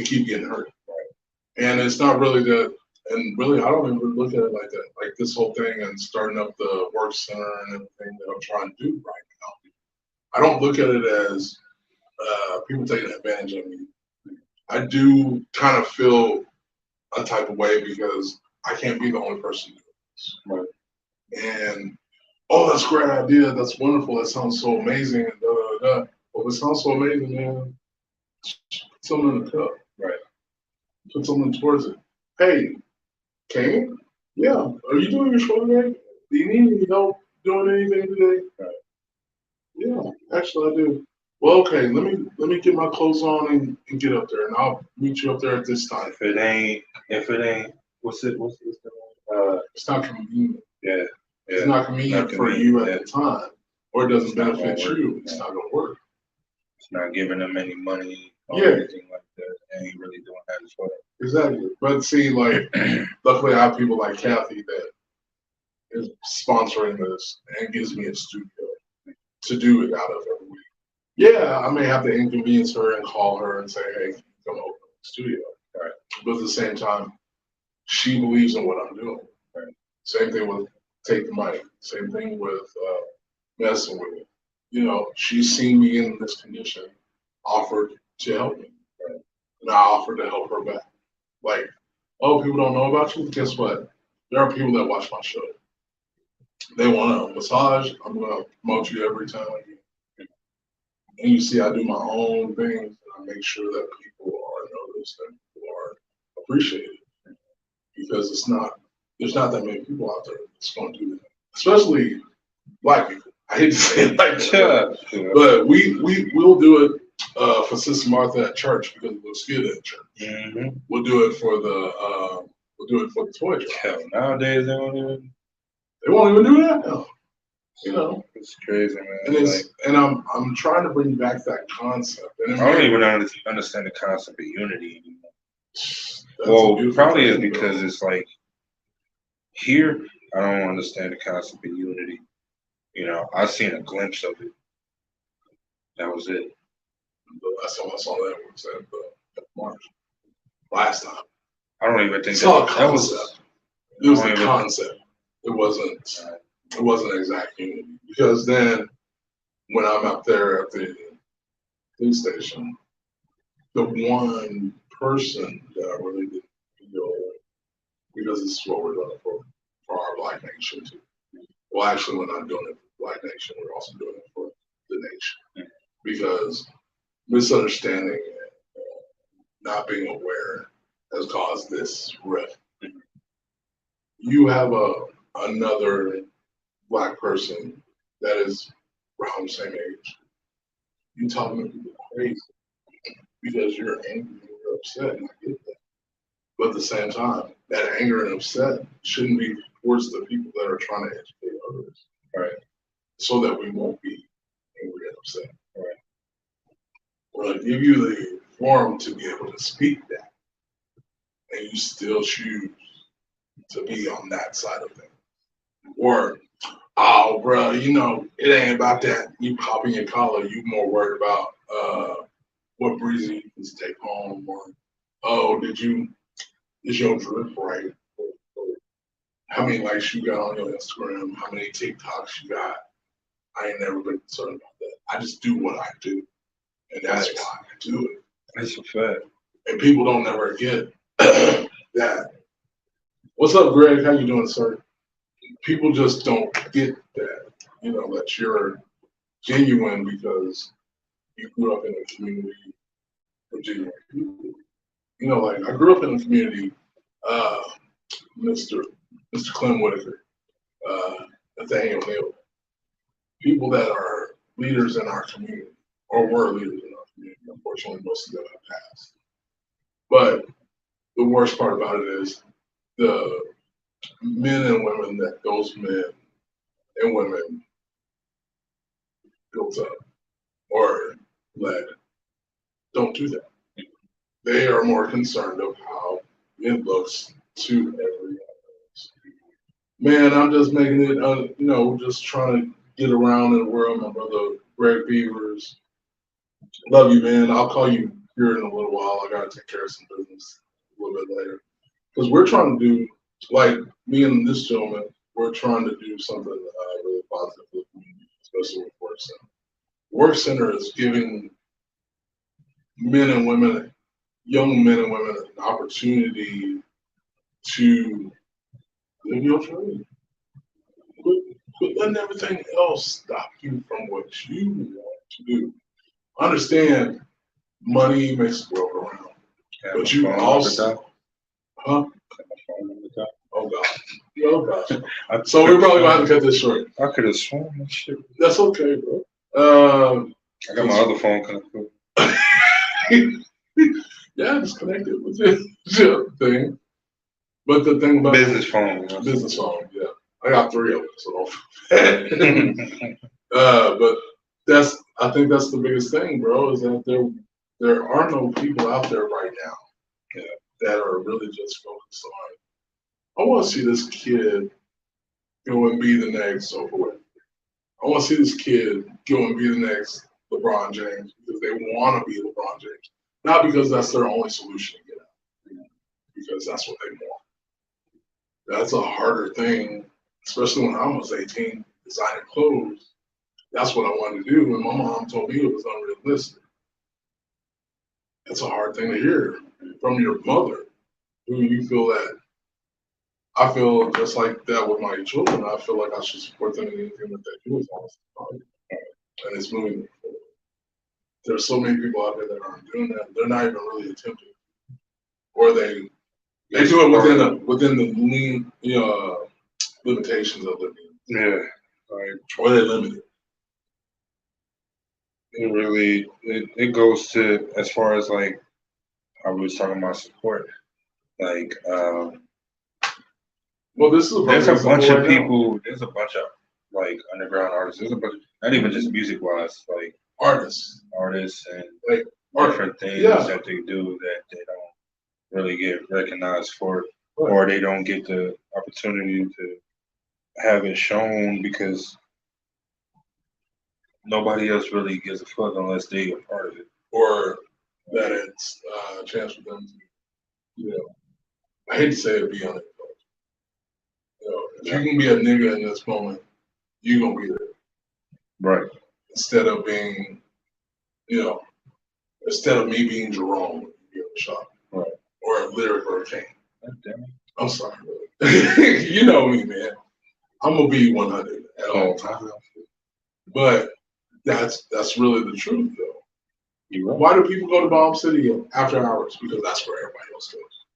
keep getting hurt. Right. And it's not really that. And really, I don't even look at it like that. Like this whole thing and starting up the work center and everything that I'm trying to do right now. I don't look at it as people taking advantage of me. I do kind of feel a type of way because I can't be the only person doing this. Right. And, that's a great idea. That's wonderful. That sounds so amazing. And da, da, da. Well, if it sounds so amazing, man, put something in the cup. Right. Put something towards it. Hey, Kane? Yeah. Are you doing your show today? Do you need any help doing anything today? Right. Yeah, actually I do. Well, okay, let me get my clothes on and get up there, and I'll meet you up there at this time. If it ain't, what's it? It's not convenient. Yeah. It's not convenient for you at the time, or it doesn't benefit you. It's not gonna work. It's not giving them any money or anything like that. They ain't really doing that as well. Exactly. But see, like, luckily I have people like Kathy that is sponsoring this and gives me a studio to do it out of every week. Yeah, I may have to inconvenience her and call her and say, hey, come open the studio. Right. But at the same time, she believes in what I'm doing. Right. Same thing with Take the Mic. Same thing with messing with it. You know, she's seen me in this condition, offered to help me. Right. And I offered to help her back. Like, people don't know about you? Guess what? There are people that watch my show. They want a massage. I'm going to promote you every time I do. And you see, I do my own things, and I make sure that people are noticed and people are appreciated. Because there's not that many people out there that's going to do that. Especially black people. I hate to say it like that. But we'll do it for Sister Martha at church because it looks good at church. Mm-hmm. We'll do it for the toy drive. Hell, nowadays they won't even do that now. You know, it's crazy, man. And I'm trying to bring back that concept. And I don't even understand the concept of unity anymore. Well, probably is because it's like here I don't understand the concept of unity. You know, I seen a glimpse of it. That was it. The last time I saw that was at March. Last time. I don't even think that was. It was the concept. It wasn't exact unity. Because then when I'm up there at the police station, the one person that I really didn't feel, because this is what we're doing for our Black Nation too. Well, actually, we're not doing it for Black Nation. We're also doing it for the nation, because misunderstanding and not being aware has caused this rift. You have another Black person that is around the same age. You talking to people crazy because you're angry, you're upset, and I get that. But at the same time, that anger and upset shouldn't be towards the people that are trying to educate others, right? So that we won't be angry and upset, right? We're gonna give you the forum to be able to speak that, and you still choose to be on that side of things. Or, oh, bro, you know, it ain't about that. You popping your collar, you more worried about what breezy you can take home, or, oh, is your drip right? Or how many likes you got on your Instagram? How many TikToks you got? I ain't never been concerned about that. I just do what I do, and that's why I do it. That's a fact. And people don't never get that. What's up, Greg? How you doing, sir? People just don't get that, you know, that you're genuine because you grew up in a community of genuine people. You know, like I grew up in a community, Mr. Clem Whitaker, Nathaniel Neal, people that are leaders in our community, or were leaders in our community. Unfortunately, most of them have passed. But the worst part about it is the men and women that those men and women built up or led don't do that. They are more concerned of how it looks to everyone else. Man, I'm just making it, you know, just trying to get around in the world. My brother Greg Beavers, love you, man. I'll call you here in a little while. I gotta take care of some business a little bit later, because we're trying to do, like me and this gentleman, we're trying to do something really positive for the community, especially with Work Center. Work Center is giving men and women, young men and women, an opportunity to live your dream. Quit letting everything else stop you from what you want to do. Understand, money makes the world go round, but you also, huh? Oh God, oh gosh. So we're probably gonna have to cut this short. I could have sworn that shit. That's okay, bro. I got my other phone connected. Yeah, it's connected with the thing. But the thing about business phone, yeah. I got 3 of them, so but I think that's the biggest thing, bro, is that there are no people out there right now that are really just focused on, I want to see this kid go and be the next Oprah. I want to see this kid go and be the next LeBron James, because they want to be LeBron James. Not because that's their only solution to get out, because that's what they want. That's a harder thing, especially when I was 18, designing clothes. That's what I wanted to do, and my mom told me it was unrealistic. That's a hard thing to hear from your mother, who you feel that, I feel just like that with my children. I feel like I should support them in anything that they do as long as it's fun. And it's moving forward. There's so many people out there that aren't doing that. They're not even really attempting, or they do it within the lean, limitations of their means. Yeah, like, or they limit it. It really it goes to, as far as like I was talking about support. Like, well, this is there's a bunch of people. There's a bunch of like underground artists. There's a bunch, not even just music wise, like artists and like different things that they do that they don't really get recognized for, or they don't get the opportunity to have it shown because nobody else really gives a fuck unless they are part of it, or that it's a chance for them to, I hate to say it, be on it. If you can be a nigga in this moment, you're gonna be there. Right. Instead of being, instead of me being Jerome in the shop. Right. Or a Lyric or a Kane. Damn. I'm sorry, you know me, man. I'm gonna be 100 at all times. But that's really the truth, though. Right. Why do people go to Bomb City after hours? Because that's where everybody else goes.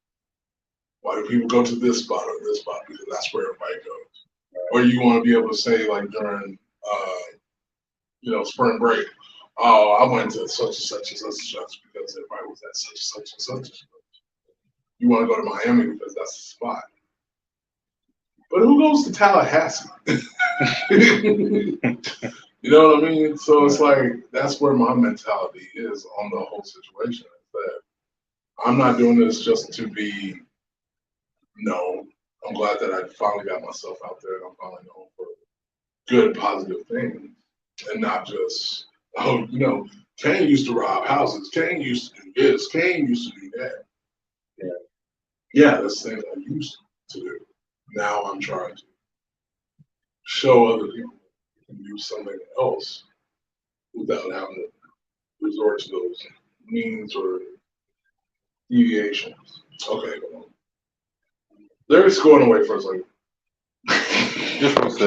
Why do people go to this spot or this spot? Because that's where everybody goes. Right. Or you want to be able to say, like during, spring break, oh, I went to such and such and such and such because everybody was at such and such and such and such. You want to go to Miami because that's the spot. But who goes to Tallahassee? You know what I mean? So it's like, that's where my mentality is on the whole situation. That I'm not doing this just to be known. I'm glad that I finally got myself out there and I'm finally known for good, positive things. And not just, Kane used to rob houses. Kane used to do this. Kane used to do that. Yeah, that's things I used to do. Now I'm trying to show other people you can do something else without having to resort to those means or deviations. Okay, come on. Lyrics going away for a second. Just one second.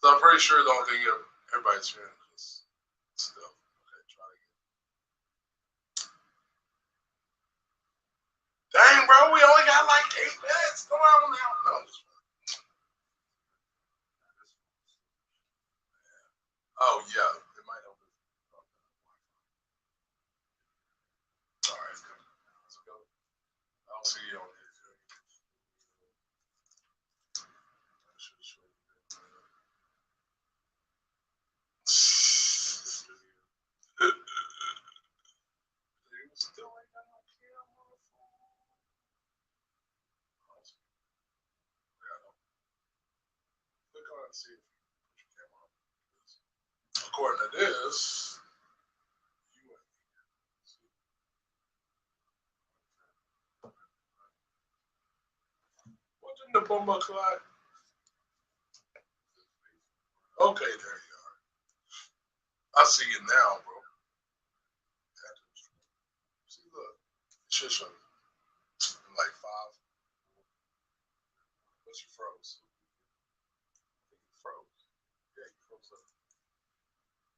So I'm pretty sure the only thing everybody's hearing is stuff. Okay, try again. Dang, bro, we only got like 8 minutes. Come on now. No, I'm just oh, yeah. It might help. All right. Let's go. I'll see you on here. Still ain't got no camera. Click on it and see if you put your camera on. According to this, you ain't. What's in the bomba clock? Okay, there you are. I see you now, bro. See, look. It should show you. Like 5. But you froze. You froze. Yeah, you froze up.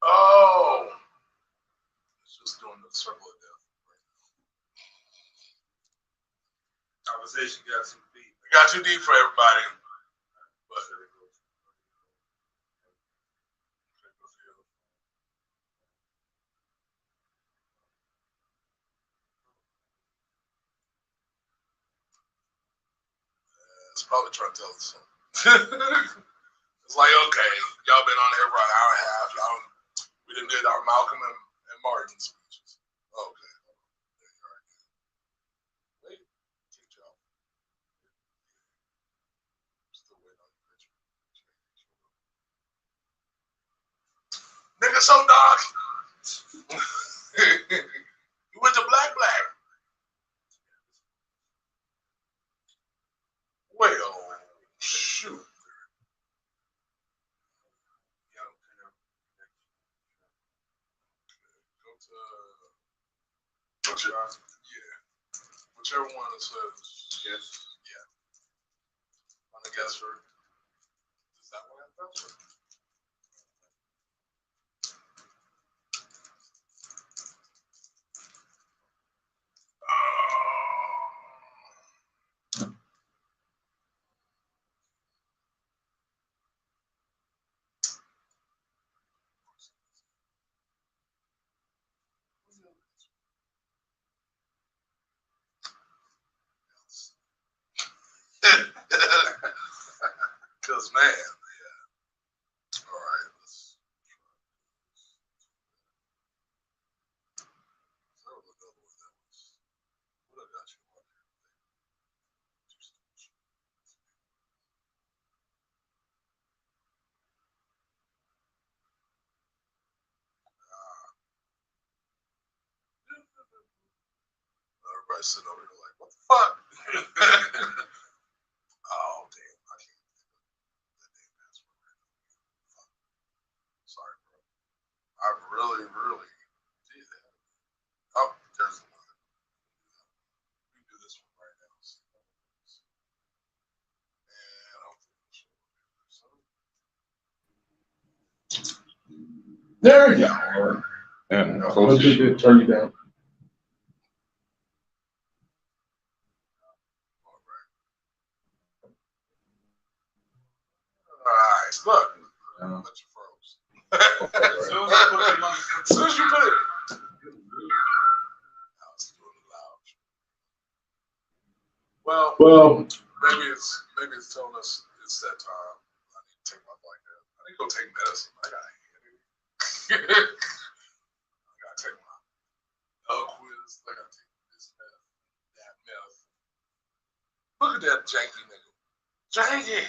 Oh! It's just doing the circle of death right now. Conversation got too deep. It got too deep for everybody. But it's probably trying to tell us something. It's like, okay, y'all been on here for an hour and a half. We done did our Malcolm and Martin speeches. Okay. Wait, keep y'all. Still waiting on the picture. Nigga, so dark. You went to black. Well, shoot. Go to whichever one that says yes. Yeah. On the guess for is that one I thought? Because, man, yeah. All right, let's try this. That was another one that was. What I got you on here? everybody's sitting over there like, what the fuck? Oh, damn. I can't think of that damn password right now. Fuck. Sorry, bro. I really, really did that. Oh, there's the one. We can do this one right now. And I'm There you go. Yeah, Close close it, turn you down. Alright, look. Let you froze. As soon as you put it. I was doing it loud. Well, maybe it's telling us it's that time. I need to take my blanket. I need to go take medicine. I got a headache. I gotta take my quiz. I gotta take this meth, that meth. Look at that janky nigga. Janky.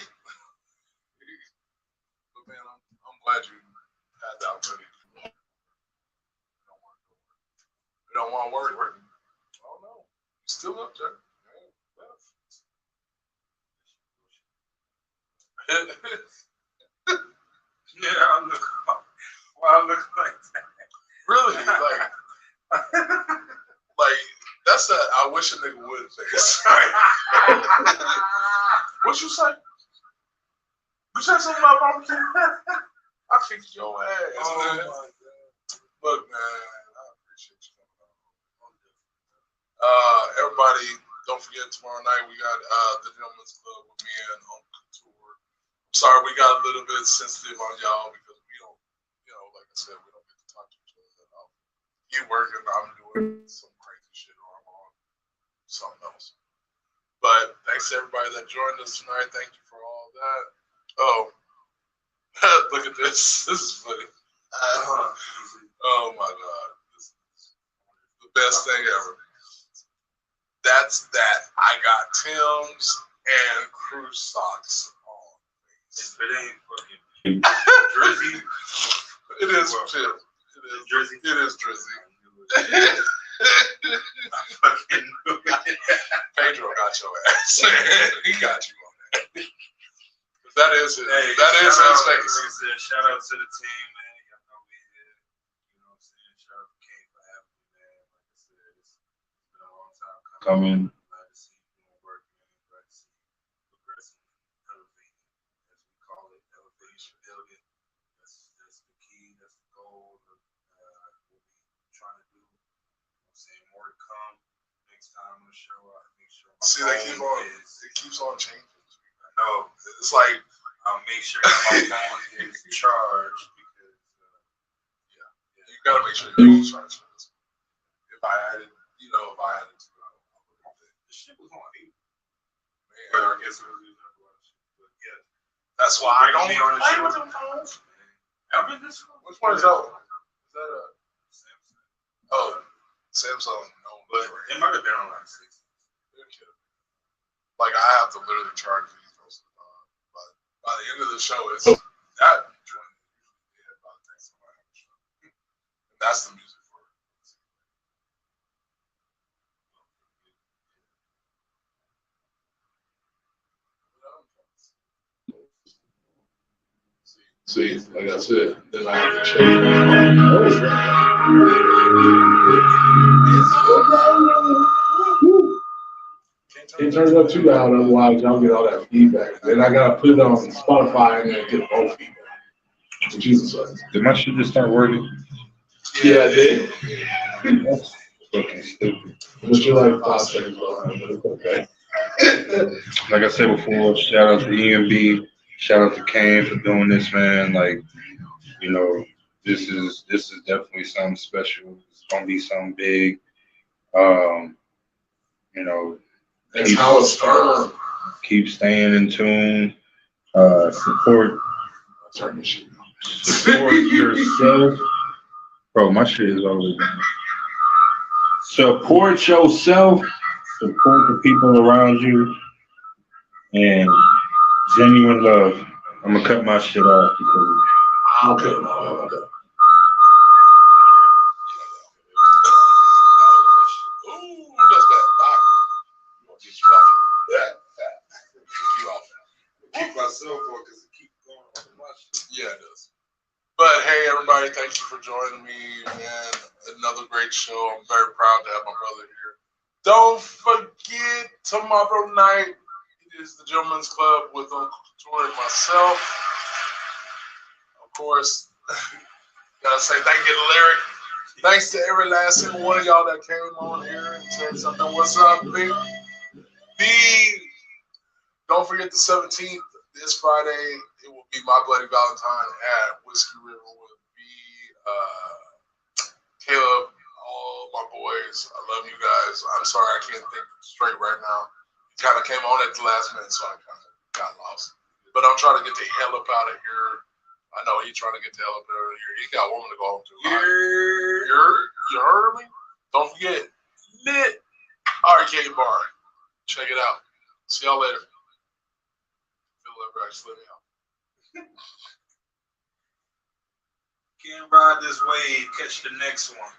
But man, I'm glad you had the opportunity. You don't want to work. Oh no, you still up there? Yeah, I look like that. Really? Like that's that I wish a nigga would face. What you say? You said something about barbecue? I kicked your ass, man. My God. Look, man, I appreciate you coming on. Everybody, don't forget tomorrow night we got the Gentleman's Club with me and Uncle Tour. Sorry, we got a little bit sensitive on y'all because we don't, like I said, we don't get to talk to each other that often. You working, I'm doing some crazy shit, or I'm on something else. But thanks to everybody that joined us tonight. Thank you for all that. Oh, look at this. This is funny. Oh my God. This is the best thing ever. That's that. I got Tim's and Cruise socks on. If it ain't fucking Drizzy. It is Tim. It is Drizzy. It is Drizzy. Pedro got your ass. He got you on that. That is it. Hey, that is his face. Shout out to the team, man. Y'all know we here. You know what I'm saying? Shout out to Kane for having me, man. Like I said, it's been a long time coming. Glad to see you doing work, man. Glad to see you progressing, elevating, as we call it, elevation, building. That's the key. That's the goal of what we trying to do. You know what I'm saying? More to come. Next time on the show, I'll make sure. See, they keep on. It keeps on changing. No, it's like I'll make sure my phone is charged because you gotta make sure your phone's charged for this. If I had it, if I had it too, the shit was on 8. Man, I guess it was using but yeah, that's why I don't play with them phones. Which one is that? Is that a Samsung? Oh, Samsung. No, but it might have been on like 6. Like I have to literally charge these. By the end of the show, it's that joint usually by the time somebody has a show. And that's the music for it. See, like I said, then I have to change. Can't turn it up too loud, otherwise y'all get all that feedback. Then I gotta put it on Spotify and then get both feedback. Jesus. Did my shit just start working? Yeah, it did. That's fucking stupid. But you're like 5 seconds behind, but it's okay. Like I said before, shout out to EMB, shout out to Kane for doing this, man. Like, this is definitely something special. It's gonna be something big. That's how it started. Keep staying in tune. Support yourself. Bro, my shit is always down. Support yourself. Support the people around you. And genuine love. I'm gonna cut my shit off because I'll cut it off. Ooh, that's bad. But hey, everybody, thank you for joining me, man. Another great show. I'm very proud to have my brother here. Don't forget, tomorrow night it is the Gentleman's Club with Uncle Couture and myself. Of course, gotta say thank you to Lyric. Thanks to every last single one of y'all that came on here and said something. What's up, big? Don't forget the 17th, this Friday, it will be My Bloody Valentine at Whiskey River with me, Caleb, all my boys. I love you guys. I'm sorry I can't think straight right now. You kind of came on at the last minute, so I kind of got lost. But I'm trying to get the hell up out of here. I know he's trying to get the hell up out of here. He got a woman to go home to. You heard me? Don't forget, Lit Arcade Bar. Check it out. See y'all later. Let me out. Can't ride this wave. Catch the next one.